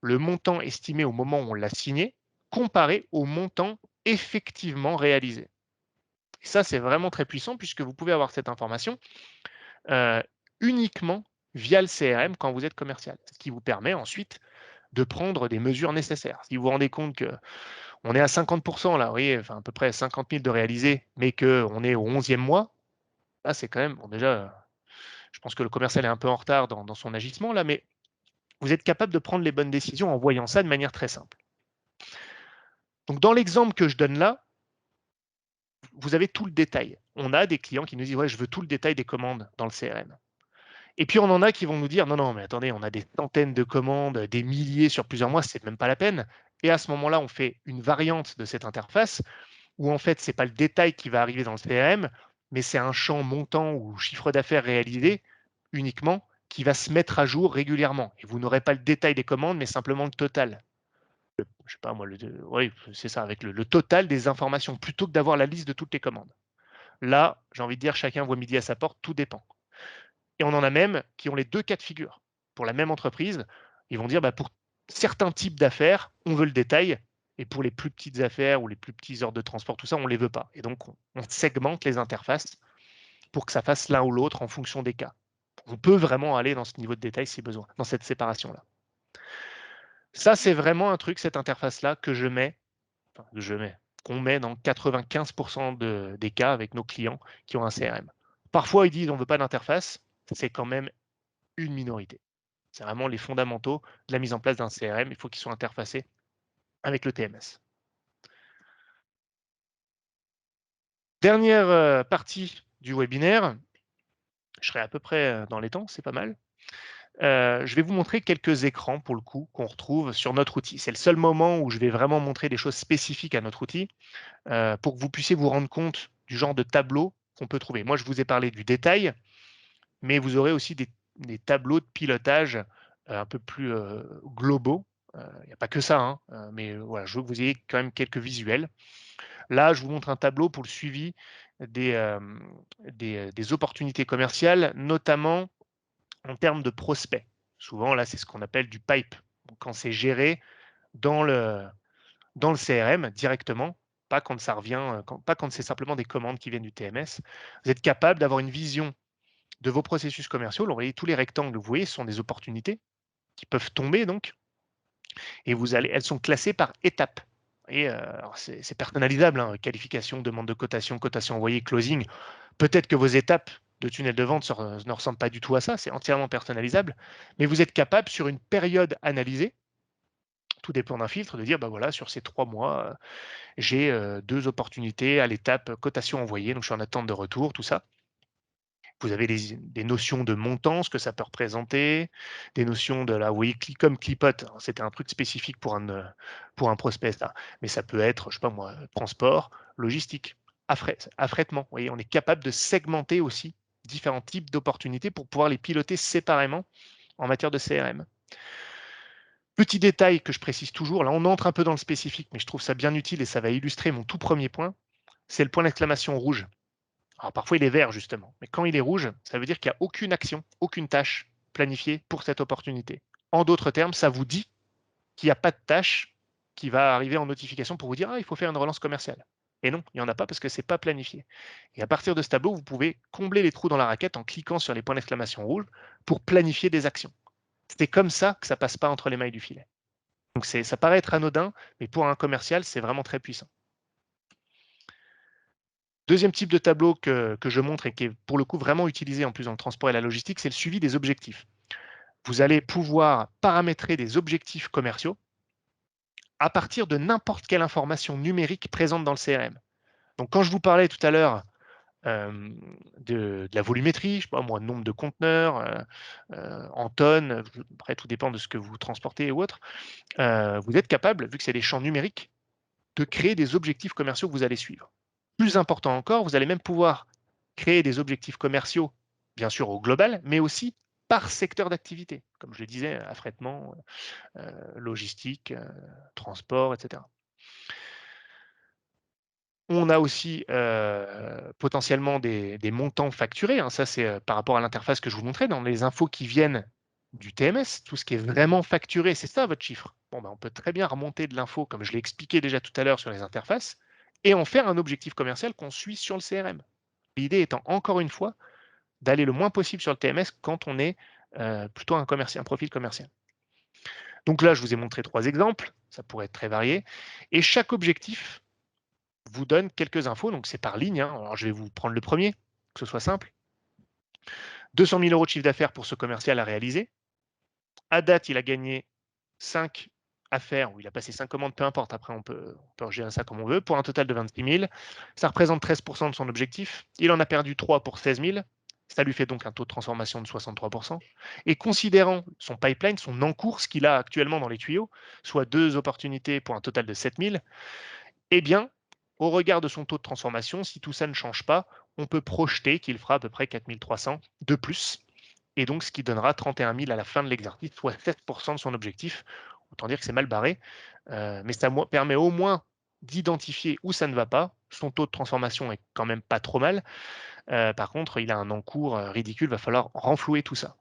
le montant estimé au moment où on l'a signé, comparé au montant effectivement réalisé. Et ça, c'est vraiment très puissant puisque vous pouvez avoir cette information euh, uniquement via le CRM quand vous êtes commercial, ce qui vous permet ensuite de prendre des mesures nécessaires. Si vous vous rendez compte qu'on est à 50% là, vous voyez, enfin à peu près 50 000 de réalisés, mais qu'on est au 11e mois, là c'est quand même, bon déjà, je pense que le commercial est un peu en retard dans son agissement là, mais vous êtes capable de prendre les bonnes décisions en voyant ça de manière très simple. Donc dans l'exemple que je donne là, vous avez tout le détail. On a des clients qui nous disent, ouais, je veux tout le détail des commandes dans le CRM. Et puis on en a qui vont nous dire, non, non, mais attendez, on a des centaines de commandes, des milliers sur plusieurs mois, c'est même pas la peine. Et à ce moment-là, on fait une variante de cette interface où en fait, c'est pas le détail qui va arriver dans le CRM, mais c'est un champ montant ou chiffre d'affaires réalisé uniquement qui va se mettre à jour régulièrement. Et vous n'aurez pas le détail des commandes, mais simplement le total. Je sais pas moi, oui, c'est ça, avec le total des informations, plutôt que d'avoir la liste de toutes les commandes. Là, j'ai envie de dire, chacun voit midi à sa porte, tout dépend. Et on en a même qui ont les deux cas de figure. Pour la même entreprise, ils vont dire, bah, pour certains types d'affaires, on veut le détail, et pour les plus petites affaires ou les plus petits ordres de transport, tout ça, on ne les veut pas. Et donc, on segmente les interfaces pour que ça fasse l'un ou l'autre en fonction des cas. On peut vraiment aller dans ce niveau de détail si besoin, dans cette séparation-là. Ça, c'est vraiment un truc, cette interface-là, qu'on met dans 95% des cas avec nos clients qui ont un CRM. Parfois, ils disent on ne veut pas d'interface, c'est quand même une minorité. C'est vraiment les fondamentaux de la mise en place d'un CRM, il faut qu'ils soient interfacés avec le TMS. Dernière partie du webinaire, je serai à peu près dans les temps, c'est pas mal. Je vais vous montrer quelques écrans pour le coup qu'on retrouve sur notre outil. C'est le seul moment où je vais vraiment montrer des choses spécifiques à notre outil pour que vous puissiez vous rendre compte du genre de tableau qu'on peut trouver. Moi, je vous ai parlé du détail, mais vous aurez aussi des tableaux de pilotage un peu plus globaux. Il n'y a pas que ça, hein, mais voilà, je veux que vous ayez quand même quelques visuels. Là, je vous montre un tableau pour le suivi des opportunités commerciales, notamment en termes de prospects. Souvent, là, c'est ce qu'on appelle du pipe. Donc, quand c'est géré dans le CRM directement, pas quand ça revient, pas quand c'est simplement des commandes qui viennent du TMS. Vous êtes capable d'avoir une vision de vos processus commerciaux. Vous voyez, tous les rectangles, vous voyez, ce sont des opportunités qui peuvent tomber donc, et elles sont classées par étapes. Et c'est personnalisable, hein, qualification, demande de cotation, cotation envoyée, closing. Peut-être que vos étapes de tunnel de vente ne ressemblent pas du tout à ça, c'est entièrement personnalisable, mais vous êtes capable sur une période analysée, tout dépend d'un filtre, de dire, bah voilà, sur ces 3 mois, j'ai 2 opportunités à l'étape cotation envoyée, donc je suis en attente de retour, tout ça. Vous avez des notions de montant, ce que ça peut représenter, des notions de là, vous voyez, comme clipote, alors c'était un truc spécifique pour un prospect ça, mais ça peut être, je sais pas moi, transport, logistique, affrètement. Vous voyez, on est capable de segmenter aussi différents types d'opportunités pour pouvoir les piloter séparément en matière de CRM. Petit détail que je précise toujours, là on entre un peu dans le spécifique, mais je trouve ça bien utile et ça va illustrer mon tout premier point, c'est le point d'exclamation rouge. Alors parfois il est vert justement, mais quand il est rouge, ça veut dire qu'il n'y a aucune action, aucune tâche planifiée pour cette opportunité. En d'autres termes, ça vous dit qu'il n'y a pas de tâche qui va arriver en notification pour vous dire ah, il faut faire une relance commerciale. Et non, il n'y en a pas parce que ce n'est pas planifié. Et à partir de ce tableau, vous pouvez combler les trous dans la raquette en cliquant sur les points d'exclamation rouges pour planifier des actions. C'est comme ça que ça passe pas entre les mailles du filet. Donc ça paraît être anodin, mais pour un commercial, c'est vraiment très puissant. Deuxième type de tableau que je montre et qui est pour le coup vraiment utilisé en plus dans le transport et la logistique, c'est le suivi des objectifs. Vous allez pouvoir paramétrer des objectifs commerciaux à partir de n'importe quelle information numérique présente dans le CRM. Donc quand je vous parlais tout à l'heure de la volumétrie, je sais pas moi, nombre de conteneurs, en tonnes, après tout dépend de ce que vous transportez ou autre, vous êtes capable, vu que c'est des champs numériques, de créer des objectifs commerciaux que vous allez suivre. Plus important encore, vous allez même pouvoir créer des objectifs commerciaux, bien sûr au global, mais aussi par secteur d'activité, comme je le disais, affrètement, logistique, transport, etc. On a aussi potentiellement des montants facturés, hein. Ça, c'est par rapport à l'interface que je vous montrais, dans les infos qui viennent du TMS, tout ce qui est vraiment facturé, c'est ça votre chiffre. Bon, ben, on peut très bien remonter de l'info, comme je l'ai expliqué déjà tout à l'heure sur les interfaces, et en faire un objectif commercial qu'on suit sur le CRM. L'idée étant, encore une fois, d'aller le moins possible sur le TMS quand on est plutôt un profil commercial. Donc là, je vous ai montré 3 exemples, ça pourrait être très varié, et chaque objectif vous donne quelques infos, donc c'est par ligne, hein. Alors je vais vous prendre le premier, que ce soit simple. 200 000 € de chiffre d'affaires pour ce commercial à réaliser. À date, il a gagné 5 affaires, ou il a passé 5 commandes, peu importe, après on peut gérer ça comme on veut, pour un total de 26 000. Ça représente 13% de son objectif. Il en a perdu 3 pour 16 000. Ça lui fait donc un taux de transformation de 63%. Et considérant son pipeline, son encours, ce qu'il a actuellement dans les tuyaux, soit 2 opportunités pour un total de 7 000, eh bien, au regard de son taux de transformation, si tout ça ne change pas, on peut projeter qu'il fera à peu près 4 300 de plus, et donc ce qui donnera 31 000 à la fin de l'exercice, soit 7% de son objectif. Autant dire que c'est mal barré, mais ça permet au moins d'identifier où ça ne va pas. Son taux de transformation est quand même pas trop mal. Par contre, il a un encours ridicule, va falloir renflouer tout ça.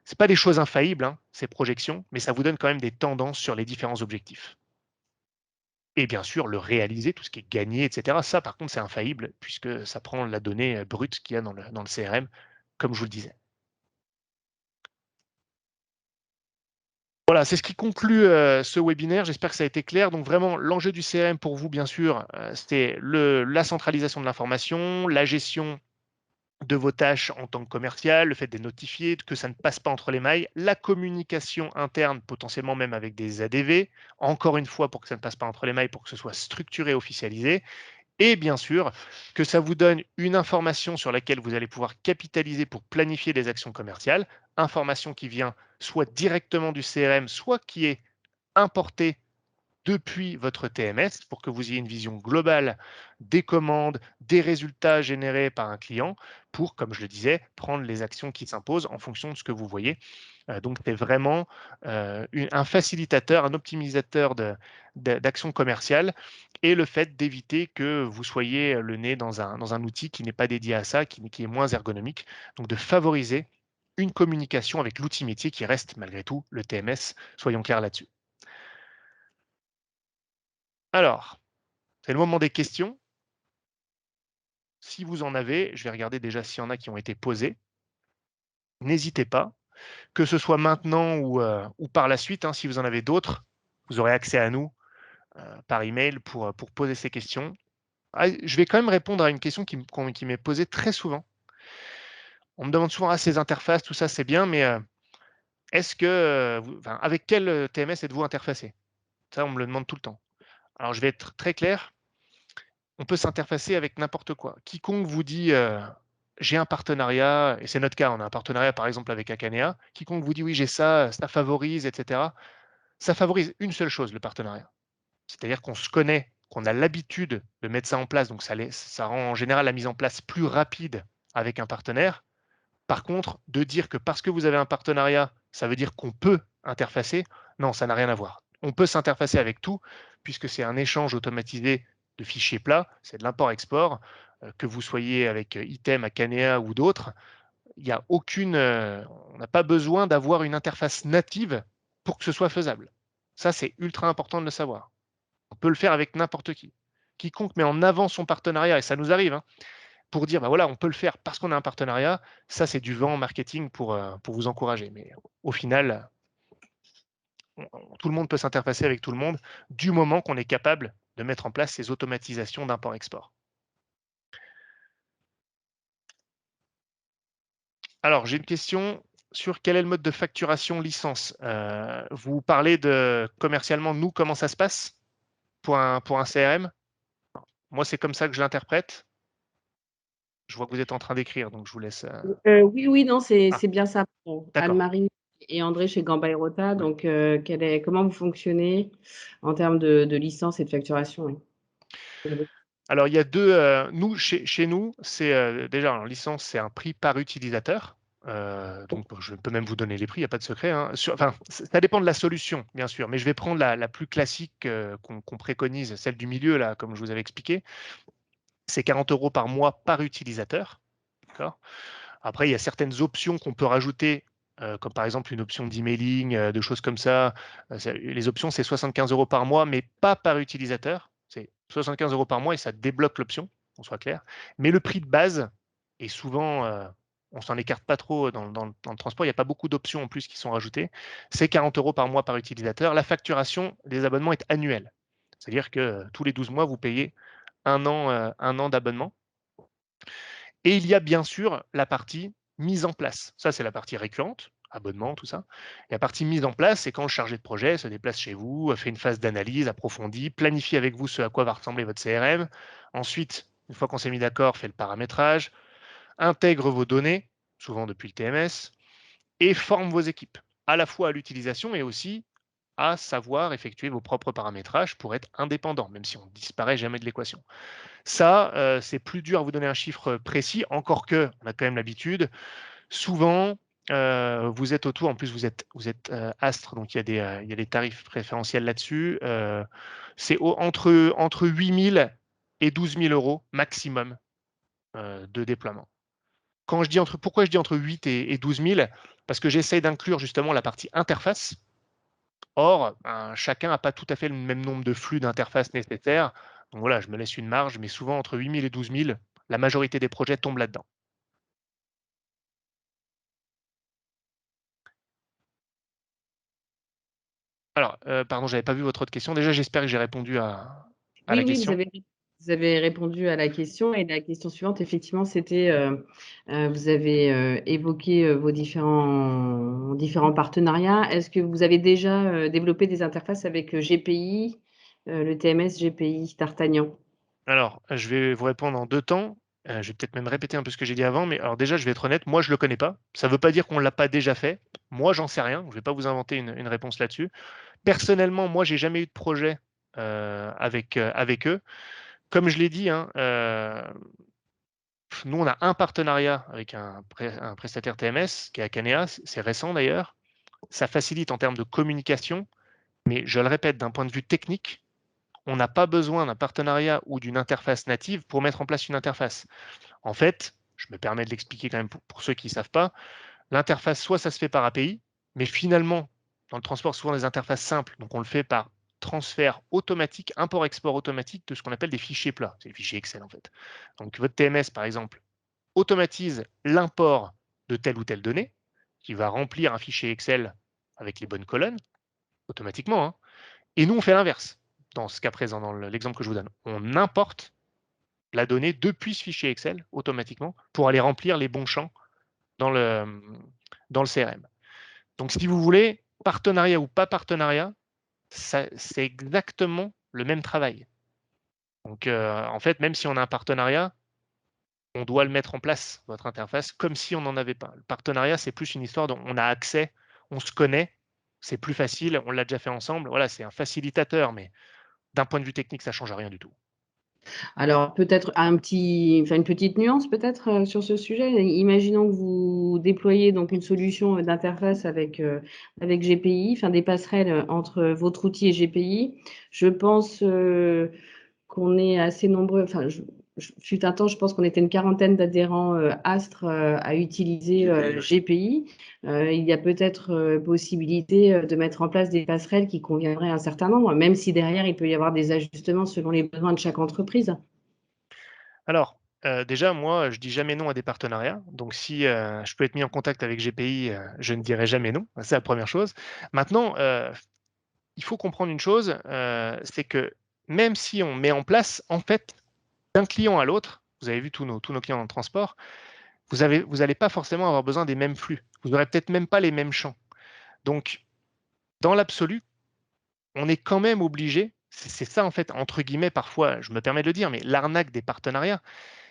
C'est pas des choses infaillibles, hein, ces projections, mais ça vous donne quand même des tendances sur les différents objectifs. Et bien sûr, le réaliser, tout ce qui est gagné, et cetera. Ça, par contre, c'est infaillible puisque ça prend la donnée, brute qu'il y a dans le CRM, comme je vous le disais. Voilà, c'est ce qui conclut, ce webinaire. J'espère que ça a été clair. Donc vraiment, l'enjeu du CRM pour vous, bien sûr, c'était la centralisation de l'information, la gestion de vos tâches en tant que commercial, le fait de les notifier, que ça ne passe pas entre les mailles, la communication interne, potentiellement même avec des ADV, encore une fois, pour que ça ne passe pas entre les mailles, pour que ce soit structuré, officialisé, et bien sûr, que ça vous donne une information sur laquelle vous allez pouvoir capitaliser pour planifier des actions commerciales, information qui vient soit directement du CRM, soit qui est importée depuis votre TMS pour que vous ayez une vision globale des commandes, des résultats générés par un client pour, comme je le disais, prendre les actions qui s'imposent en fonction de ce que vous voyez. Donc, c'est vraiment un facilitateur, un optimisateur d'actions commerciales et le fait d'éviter que vous soyez le nez dans un outil qui n'est pas dédié à ça, qui est moins ergonomique. Donc, de favoriser une communication avec l'outil métier qui reste malgré tout le TMS. Soyons clairs là-dessus. Alors, c'est le moment des questions. Si vous en avez, je vais regarder déjà s'il y en a qui ont été posées. N'hésitez pas, que ce soit maintenant ou par la suite, hein, si vous en avez d'autres, vous aurez accès à nous par email pour poser ces questions. Ah, je vais quand même répondre à une question qui m'est posée très souvent. On me demande souvent ces interfaces, tout ça c'est bien, mais est-ce que, avec quel TMS êtes-vous interfacé? Ça, on me le demande tout le temps. Alors, je vais être très clair, on peut s'interfacer avec n'importe quoi. Quiconque vous dit j'ai un partenariat, et c'est notre cas, on a un partenariat par exemple avec Akanea, quiconque vous dit oui, j'ai ça, ça favorise, etc. Ça favorise une seule chose, le partenariat. C'est-à-dire qu'on se connaît, qu'on a l'habitude de mettre ça en place, donc ça rend en général la mise en place plus rapide avec un partenaire. Par contre, de dire que parce que vous avez un partenariat, ça veut dire qu'on peut interfacer, non, ça n'a rien à voir. On peut s'interfacer avec tout, puisque c'est un échange automatisé de fichiers plats, c'est de l'import-export, que vous soyez avec Item, Akanea ou d'autres, il y a aucune, on n'a pas besoin d'avoir une interface native pour que ce soit faisable. Ça, c'est ultra important de le savoir. On peut le faire avec n'importe qui. Quiconque met en avant son partenariat, et ça nous arrive, hein, pour dire, bah voilà, on peut le faire parce qu'on a un partenariat, ça, c'est du vent marketing pour vous encourager. Mais au final, tout le monde peut s'interfacer avec tout le monde du moment qu'on est capable de mettre en place ces automatisations d'import-export. Alors, j'ai une question sur quel est le mode de facturation licence. Vous parlez de commercialement, nous, comment ça se passe pour un CRM? Moi, c'est comme ça que je l'interprète. Je vois que vous êtes en train d'écrire, donc je vous laisse. Oui, oui, non, c'est Ah, bien ça pour d'accord. Anne-Marie et André chez Gambay Rota. Donc, comment vous fonctionnez en termes de licence et de facturation? Oui. Alors, il y a deux. Nous, chez nous, c'est déjà en licence, c'est un prix par utilisateur. Donc, je peux même vous donner les prix, il n'y a pas de secret, hein. Enfin, ça dépend de la solution, bien sûr, mais je vais prendre la plus classique qu'on préconise, celle du milieu, là, comme je vous avais expliqué. C'est 40 € par mois par utilisateur. D'accord. Après, il y a certaines options qu'on peut rajouter, comme par exemple une option d'emailing, de choses comme ça. Les options, c'est 75 € par mois, mais pas par utilisateur. C'est 75 € par mois et ça débloque l'option, qu'on soit clair. Mais le prix de base est souvent, on s'en écarte pas trop dans le transport. Il n'y a pas beaucoup d'options en plus qui sont rajoutées. C'est 40 € par mois par utilisateur. La facturation des abonnements est annuelle. C'est-à-dire que tous les 12 mois, vous payez un an d'abonnement. Et il y a bien sûr la partie mise en place. Ça, c'est la partie récurrente, abonnement, tout ça. Et la partie mise en place, c'est quand le chargé de projet se déplace chez vous, fait une phase d'analyse approfondie, planifie avec vous ce à quoi va ressembler votre CRM. Ensuite, une fois qu'on s'est mis d'accord, fait le paramétrage, intègre vos données, souvent depuis le TMS, et forme vos équipes, à la fois à l'utilisation et aussi à savoir effectuer vos propres paramétrages pour être indépendant, même si on ne disparaît jamais de l'équation. Ça, c'est plus dur à vous donner un chiffre précis, encore que on a quand même l'habitude. Souvent, vous êtes autour, en plus vous êtes Astre, donc il y a des tarifs préférentiels là-dessus. C'est entre 8 000 et 12 000 € maximum de déploiement. Pourquoi je dis entre 8 et 12 000? Parce que j'essaye d'inclure justement la partie interface. Or, ben, chacun n'a pas tout à fait le même nombre de flux d'interfaces nécessaires. Donc voilà, je me laisse une marge, mais souvent entre 8 000 et 12 000, la majorité des projets tombent là-dedans. Alors, pardon, je n'avais pas vu votre autre question. Déjà, j'espère que j'ai répondu à la Oui, oui, question. vous avez répondu à la question et la question suivante, effectivement, c'était, vous avez, évoqué, vos différents partenariats. Est-ce que vous avez déjà, développé des interfaces avec, GPI, le TMS GPI D'Artagnan? Alors, je vais vous répondre en deux temps. Je vais peut-être même répéter un peu ce que j'ai dit avant, mais alors déjà, je vais être honnête, moi, je ne le connais pas. Ça ne veut pas dire qu'on ne l'a pas déjà fait. Moi, j'en sais rien. Je ne vais pas vous inventer une réponse là-dessus. Personnellement, moi, j'ai jamais eu de projet avec eux. Comme je l'ai dit, hein, nous, on a un partenariat avec un prestataire TMS qui est Akanea, c'est récent d'ailleurs. Ça facilite en termes de communication, mais je le répète, d'un point de vue technique, on n'a pas besoin d'un partenariat ou d'une interface native pour mettre en place une interface. En fait, je me permets de l'expliquer quand même pour ceux qui ne savent pas, l'interface, soit ça se fait par API, mais finalement, dans le transport, souvent des interfaces simples, donc on le fait par transfert automatique, import-export automatique de ce qu'on appelle des fichiers plats. C'est les fichiers Excel en fait. Donc votre TMS, par exemple, automatise l'import de telle ou telle donnée, qui va remplir un fichier Excel avec les bonnes colonnes, automatiquement, hein. Et nous, on fait l'inverse. Dans ce cas présent, dans l'exemple que je vous donne, on importe la donnée depuis ce fichier Excel automatiquement pour aller remplir les bons champs dans le CRM. Donc, si vous voulez, partenariat ou pas partenariat, c'est exactement le même travail. Donc, en fait, même si on a un partenariat, on doit le mettre en place, votre interface, comme si on n'en avait pas. Le partenariat, c'est plus une histoire dont on a accès, on se connaît, c'est plus facile, on l'a déjà fait ensemble. Voilà, c'est un facilitateur, mais d'un point de vue technique, ça ne change rien du tout. Alors peut-être une petite nuance peut-être sur ce sujet. Imaginons que vous déployez donc une solution d'interface avec GPI, enfin des passerelles entre votre outil et GPI. Je pense qu'on est assez nombreux. Enfin, fut un temps, je pense qu'on était une quarantaine d'adhérents Astre à utiliser GPI. Il y a peut-être possibilité de mettre en place des passerelles qui conviendraient à un certain nombre, même si derrière, il peut y avoir des ajustements selon les besoins de chaque entreprise. Alors, déjà, moi, je dis jamais non à des partenariats. Donc, si je peux être mis en contact avec GPI, je ne dirai jamais non. C'est la première chose. Maintenant, il faut comprendre une chose, c'est que même si on met en place, en fait, d'un client à l'autre, vous avez vu tous nos clients dans le transport, vous n'allez pas forcément avoir besoin des mêmes flux. Vous n'aurez peut-être même pas les mêmes champs. Donc, dans l'absolu, on est quand même obligé, c'est ça en fait, entre guillemets, parfois, je me permets de le dire, mais l'arnaque des partenariats,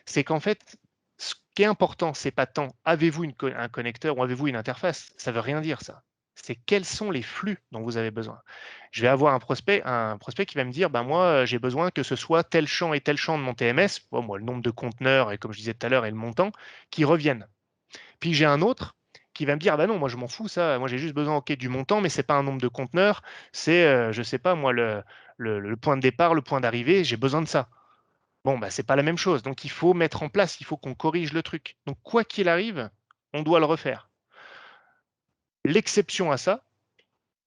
c'est qu'en fait, ce qui est important, c'est pas tant avez-vous un connecteur ou avez-vous une interface, ça veut rien dire ça. C'est quels sont les flux dont vous avez besoin. Je vais avoir un prospect qui va me dire, ben moi, j'ai besoin que ce soit tel champ et tel champ de mon TMS, bon, moi, le nombre de conteneurs et comme je disais tout à l'heure et le montant, qui reviennent. Puis j'ai un autre qui va me dire, bah non, moi je m'en fous, ça, moi j'ai juste besoin ok, du montant, mais c'est pas un nombre de conteneurs, c'est, je sais pas, moi, le point de départ, le point d'arrivée, j'ai besoin de ça. Bon, bah, c'est pas la même chose. Donc il faut mettre en place, il faut qu'on corrige le truc. Donc quoi qu'il arrive, on doit le refaire. L'exception à ça,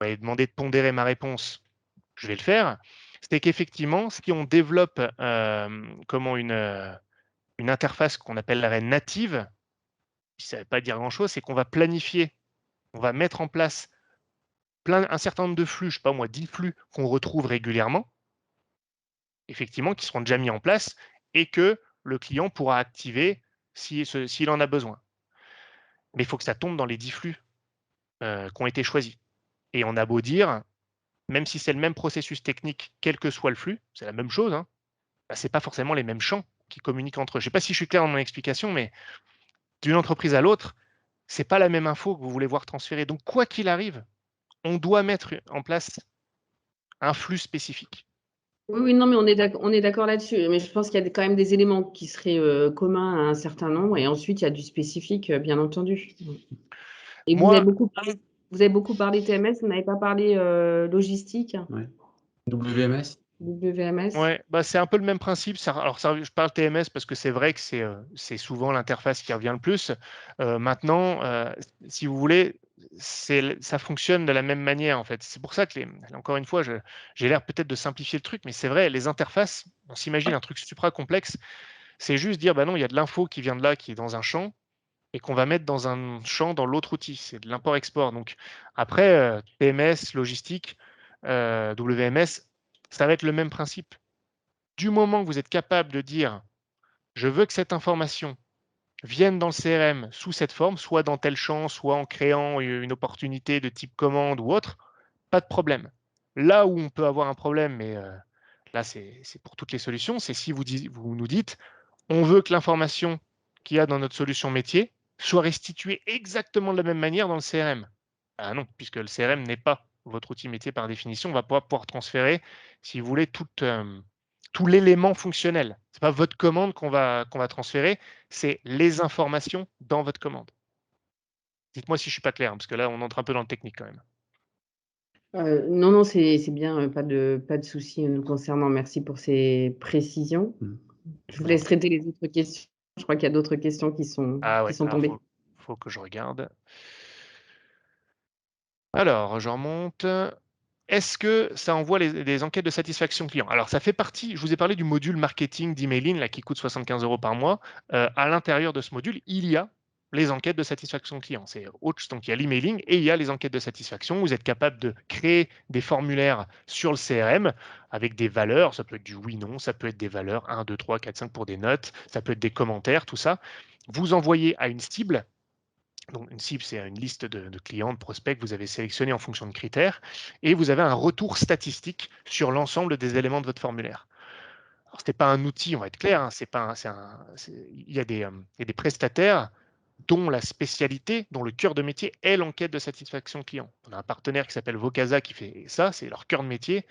vous m'avez demandé de pondérer ma réponse, je vais le faire, c'est qu'effectivement, si on développe une interface qu'on appellerait native, ça ne veut pas dire grand-chose, c'est qu'on va planifier, on va mettre en place un certain nombre de flux, je sais pas moi, 10 flux qu'on retrouve régulièrement, effectivement, qui seront déjà mis en place et que le client pourra activer s'il en a besoin. Mais il faut que ça tombe dans les 10 flux qui ont été choisis. Et on a beau dire, même si c'est le même processus technique, quel que soit le flux, c'est la même chose, hein, bah, ce n'est pas forcément les mêmes champs qui communiquent entre eux. Je ne sais pas si je suis clair dans mon explication, mais d'une entreprise à l'autre, ce n'est pas la même info que vous voulez voir transférer. Donc, quoi qu'il arrive, on doit mettre en place un flux spécifique. Oui, oui, non, mais on est d'accord là-dessus. Mais je pense qu'il y a quand même des éléments qui seraient communs à un certain nombre. Et ensuite, il y a du spécifique, bien entendu. Et Moi, vous avez beaucoup parlé TMS, vous n'avez pas parlé logistique, Ouais. WMS. WMS. ouais, bah, c'est un peu le même principe. Alors, je parle TMS parce que c'est vrai que c'est souvent l'interface qui revient le plus. Maintenant, si vous voulez, ça fonctionne de la même manière en fait. C'est pour ça que, encore une fois, j'ai l'air peut-être de simplifier le truc, mais c'est vrai, les interfaces, on s'imagine un truc supra complexe. C'est juste dire, bah non, il y a de l'info qui vient de là, qui est dans un champ, et qu'on va mettre dans un champ dans l'autre outil. C'est de l'import-export. Donc après, TMS, logistique, WMS, ça va être le même principe. Du moment que vous êtes capable de dire, je veux que cette information vienne dans le CRM sous cette forme, soit dans tel champ, soit en créant une opportunité de type commande ou autre, pas de problème. Là où on peut avoir un problème, mais là c'est pour toutes les solutions, c'est si vous nous dites, on veut que l'information qu'il y a dans notre solution métier soit restituée exactement de la même manière dans le CRM. Ah non, puisque le CRM n'est pas votre outil métier par définition, on va pas pouvoir transférer, si vous voulez, tout l'élément fonctionnel. Ce n'est pas votre commande qu'on va transférer, c'est les informations dans votre commande. Dites-moi si je ne suis pas clair, hein, parce que là, on entre un peu dans le technique quand même. Non, non, c'est bien, pas de souci nous concernant. Merci pour ces précisions. Je vous laisse traiter les autres questions. Je crois qu'il y a d'autres questions qui sont Ah ouais, tombées. faut que je regarde. Alors, je remonte. Est-ce que ça envoie des enquêtes de satisfaction client? Alors, ça fait partie, je vous ai parlé du module marketing d'emailing là, qui coûte 75 € par mois. À l'intérieur de ce module, il y a les enquêtes de satisfaction client. C'est autre, donc il y a l'emailing et il y a les enquêtes de satisfaction. Vous êtes capable de créer des formulaires sur le CRM avec des valeurs. Ça peut être du oui, non, ça peut être des valeurs 1, 2, 3, 4, 5 pour des notes, ça peut être des commentaires, tout ça. Vous envoyez à une cible. Donc, une cible, c'est une liste de clients, de prospects que vous avez sélectionnés en fonction de critères, et vous avez un retour statistique sur l'ensemble des éléments de votre formulaire. c'était pas un outil, on va être clair, hein, il y a des prestataires dont la spécialité, dont le cœur de métier est l'enquête de satisfaction client. On a un partenaire qui s'appelle Vocasa qui fait ça, c'est leur cœur de métier.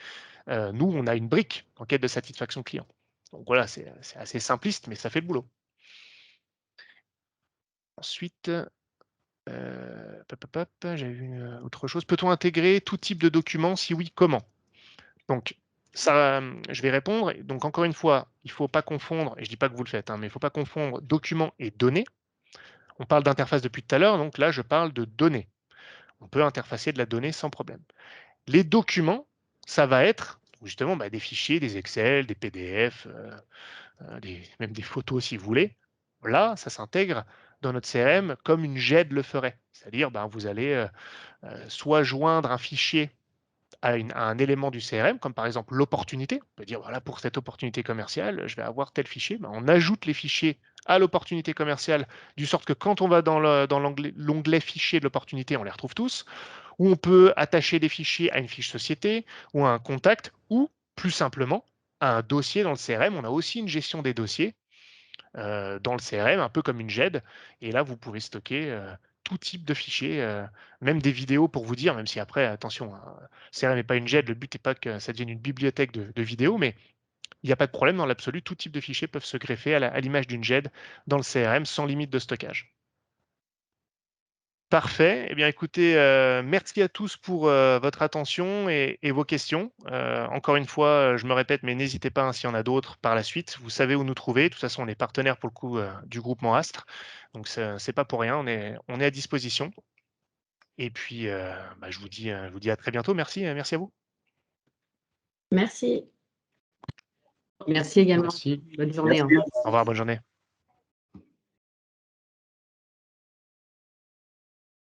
Nous, on a une brique, enquête de satisfaction client. Donc voilà, c'est assez simpliste, mais ça fait le boulot. Ensuite, j'avais vu autre chose. Peut-on intégrer tout type de document? Si oui, comment? Donc, ça, je vais répondre. Donc, encore une fois, il ne faut pas confondre, et je ne dis pas que vous le faites, hein, mais il ne faut pas confondre document et données. On parle d'interface depuis tout à l'heure, donc là, je parle de données. On peut interfacer de la donnée sans problème. Les documents, ça va être justement des fichiers, des Excel, des PDF, même des photos si vous voulez. Là, ça s'intègre dans notre CRM comme une GED le ferait. C'est-à-dire, vous allez soit joindre un fichier à un élément du CRM, comme par exemple l'opportunité. On peut dire, voilà, pour cette opportunité commerciale, je vais avoir tel fichier. On ajoute les fichiers à l'opportunité commerciale, du sorte que quand on va dans l'onglet fichier de l'opportunité, on les retrouve tous. Ou on peut attacher des fichiers à une fiche société ou à un contact, ou plus simplement à un dossier dans le CRM. On a aussi une gestion des dossiers dans le CRM, un peu comme une GED. Et là, vous pouvez stocker tout type de fichiers, même des vidéos pour vous dire, même si après, attention, CRM n'est pas une GED, le but n'est pas que ça devienne une bibliothèque de vidéos, mais il n'y a pas de problème dans l'absolu, tout type de fichiers peuvent se greffer à l'image d'une GED dans le CRM sans limite de stockage. Parfait. Eh bien, écoutez, merci à tous pour votre attention et vos questions. Encore une fois, je me répète, mais n'hésitez pas, hein, s'il y en a d'autres par la suite. Vous savez où nous trouver. De toute façon, on est partenaire pour le coup du groupement Astre. Donc, c'est pas pour rien. On est à disposition. Et puis, je vous dis à très bientôt. Merci, merci à vous. Merci. Merci également. Merci. Bonne journée. Au Merci. revoir. Au revoir, bonne journée.